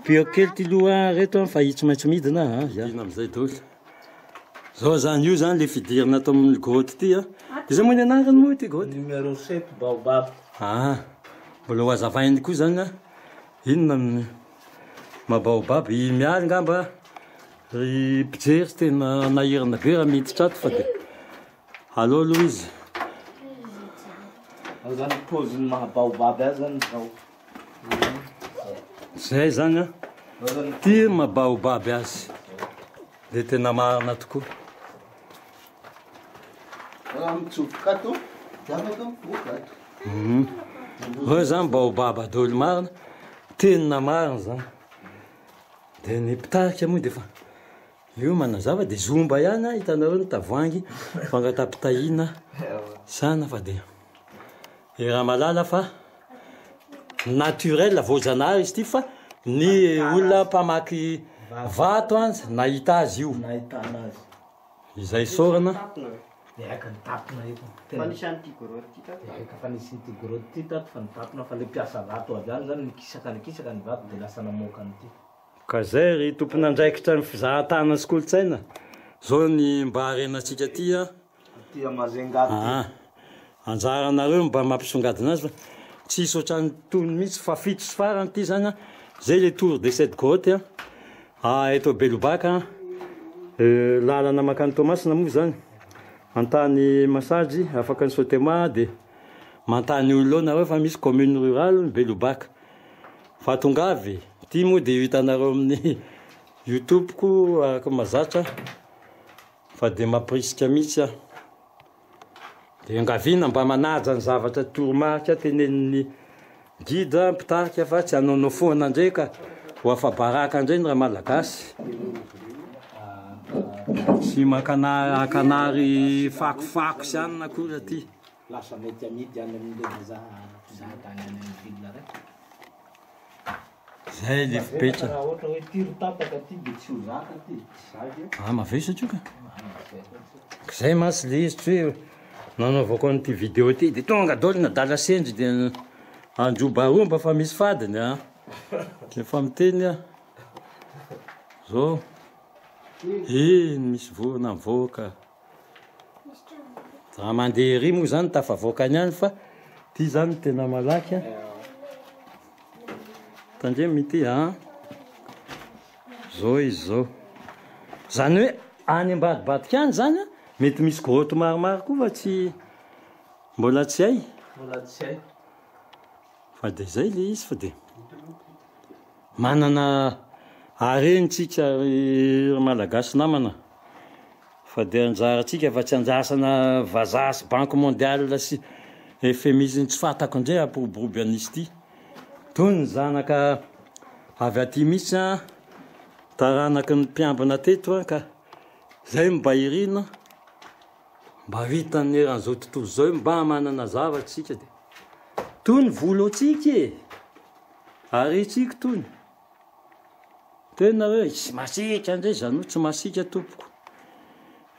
pio kely ty loha reto fa io tsy maintsy midina ina am'izay daholo zao zany io zany le fidirana atao amin'ny grotte ty a dia zay moa ny anarany moa ty grotte numéro 7 baobab mbola ho azavainy koa zany a inona amin'ny mabaobab i mialy ngamba ry mpijery sy tena nahirana be raha miditra ato fa dia allo aloha izy ao zany paoziny mahabaobab azy zany zao zay zany a ty mabaobaby azy dia tena marina tokoa raha mitsofoka ato dia afaka mivoaka ato hoe zany baobaba daholo marina tena marina zany dia ny mpitarika moa dia fa io manazava dia zomba ihany a hitanareo ny tavoangy fangatapitahina sana fa dia e raha malala fa naturel voajanahary izy ty fa ny olona mpamaky vato azy nahita azy io nahitana azy izay sorana dia aika nitapina io Fa nisan'ity grotte ty tato. aika fa nisin'ity grotte ty tato fa nitapina fa le mpiasa vato avy any zany nikisaka ny vato dia lasa namoaka an'ity ka zay ry tompon'andraikitra ny fizahatana sy kolotsaina zao ny mba harenantsika ty a ty amazengaty anjaranareo mba mampisongadina azy fa tsisy ohatrany tony mihitsy fa fito sy farany ty zany a zay le tour de cette grotte a eto Belobaka lalana makany Tomasina moa zany antany massage afaka ny sotema dia mantany olo nareo fa misy commune rurale ny Belobaka fa tongavy ty moa dia hitanareo amin'ny YouTube ko araka mazatra fa dia mampirisika mihitsy a dia angavina mba manaja ny zavatra toromarika tenenin'ny guide mpitarika fa tsy hanaonao foana ndray ka ho afabaraka indray ny raha malagasy sy makanary fakofako sy anina akory aty lasa mety amidy any amin'le mpizahatany any amin'ny ville raiky zay le fipetra raha ohatra hoe tiro tapaka ty dia tsy ho zaka ty mavesatra io ka zay masy le izy tsy hoe nanaovako an'ity vidéo ty dia tonga daholo nadala sendry dia androbaromba fa misy fadiny a efa miteny a zao misy vorona mivoaka raha mandeha ery moa zany tafavoakany any fa ty zany tena malaky a tandremy ty zao izy zao zany hoe any ambadibadika any zany a mety misy grotte maromaro koa fa tsy mbola tsy hay fa dia zay le izy fa dia manana harenitsika malagasy namana fa dia anjaratsika fa tsy anjasana vazaha sy banque mondiale sy euphémisme tsy fantako indray ampiroboroby an'izy ity toy ny zanaka avy aty mihitsy a taranaky ny mpiambina teto ka zay mba irina mba hitany eran'izao tontolo zao mba manana zavatsika dia toy ny volo atsika ary tsika toy ny tena hoe tsy masika ndray zany tsy masika tompoko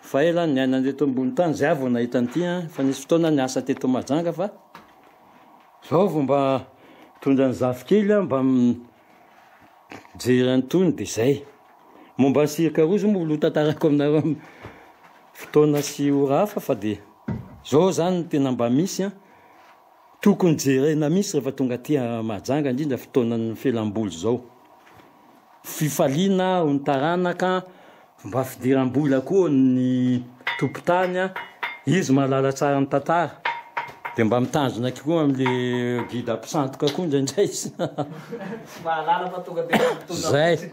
fa elany ny aina teto ambony tany zay avy nahita an'ity fa nisy fotoana ny asa teto Majanga fa zao vo mba tondra ny zafikely mba mijery anytony dia zay momba ny sirika rozy moa lo tantarako aminareo fotoana sy ora hafa fa dia zao zany tena mba misy tokony jerena misy rehefa tonga aty Mahajanga indrindra fotoanan'ny fialam-boly zao fifaliana ho ny taranaka mba fidiram-bola koa ny tompon-tany izy mahalala tsara ny tantara dia mba mitanjona koa amin'le guide mpisantoka koa indraindray izy zay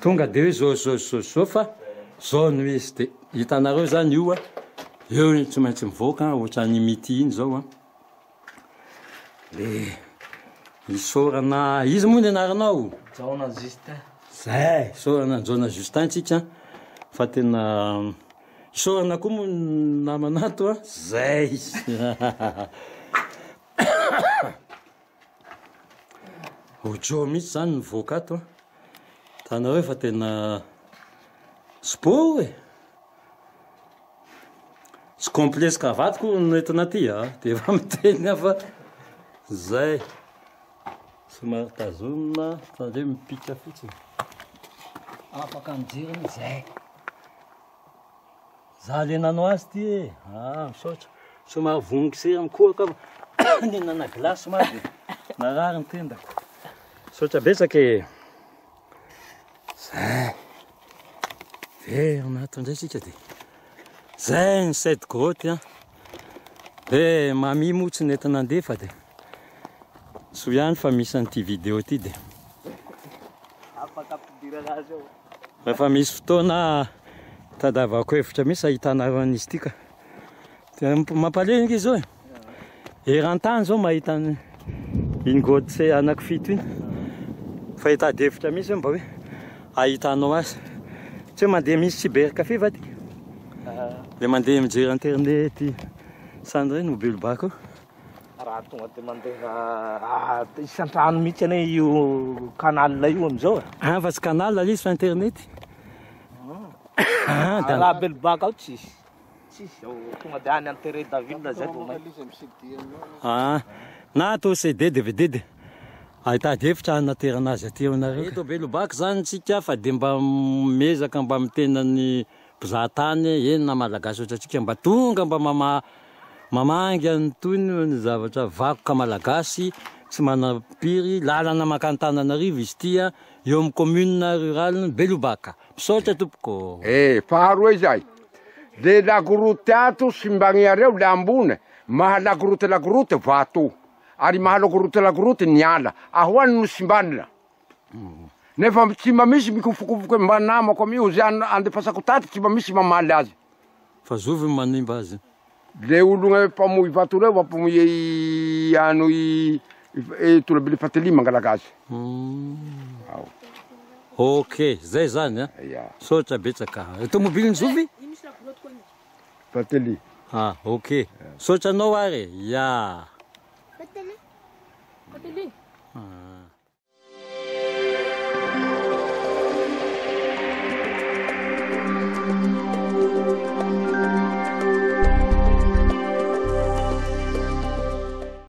tonga dia hoe zao fa zao no izy dia hitanareo zany io eo tsy maintsy mivoaka ohatrany mity iny zao le isorana izy moa ny anaranao Jaona Justin zay isorana Jaona Justin tsika fa tena isorana koa moa namanato zay ojo mihitsy zany mivoaka ato tanareo fa tena sport tsy complexe cravatte koa nentina ty dia efa miteny fa zay somary tazomina tandre mipika fotsiny afaka mijeriny zay za le nanao azy ty e misaotra somary vonikisera mikoaka ninana glasy ma de narary ny tendako misaotra betsaka e zay ve anaty ndray sika de zay ny side grotte a de mami motsy nety nandefa de so ihany fa misy an'ity vidéo ty de rehefa misy fotoana tadavako hevitra misy ahitanareo an'izy tika mampaleniky izy zao e eran-tany zao mahita iny grotte anaky fito iny fa hitady-hevitra misy mba hoe ahitanao azy tsy hoe mandeha misy cybercafé va ty le mandeha mijery internet sandry reny mobelobako raha tonga de mandeha isan-trano mihitsy ane io canal io amizao fa tsy canal le izy fa internet raha belobaka ao tsisy tonga de any enterré daville zay na atao CD DVD de ahitady hevitra anaterana azy aty aminareo eto belobaka zany tsika fa de mba mezaka mba mitenany mpizahatany eny na malagasy ohatry atsika mba tonga mba mamangy antony ny zavatra vakoka malagasy tsy manapiry lalana makantananarivo izy tia eo amin'ny commune rurale Belobaka misaotra tompoko faharoa zay le lagoroty ato simbagniareo le ambony maha lagoroty vato ary maha lagoroty niala ahoany no simbanina nefa tsy mba misy mikofokofoky mba namako amio zay andefasako taty tsy mba misy mamaly azy fa zovy manimba azy le ologna mpamoy vato reo mpamoy ano tolabile fateli mangalaga azy ok zay zany a sotra betsaka tomobily zovy fateli ok sotra anao ary ya Fateli.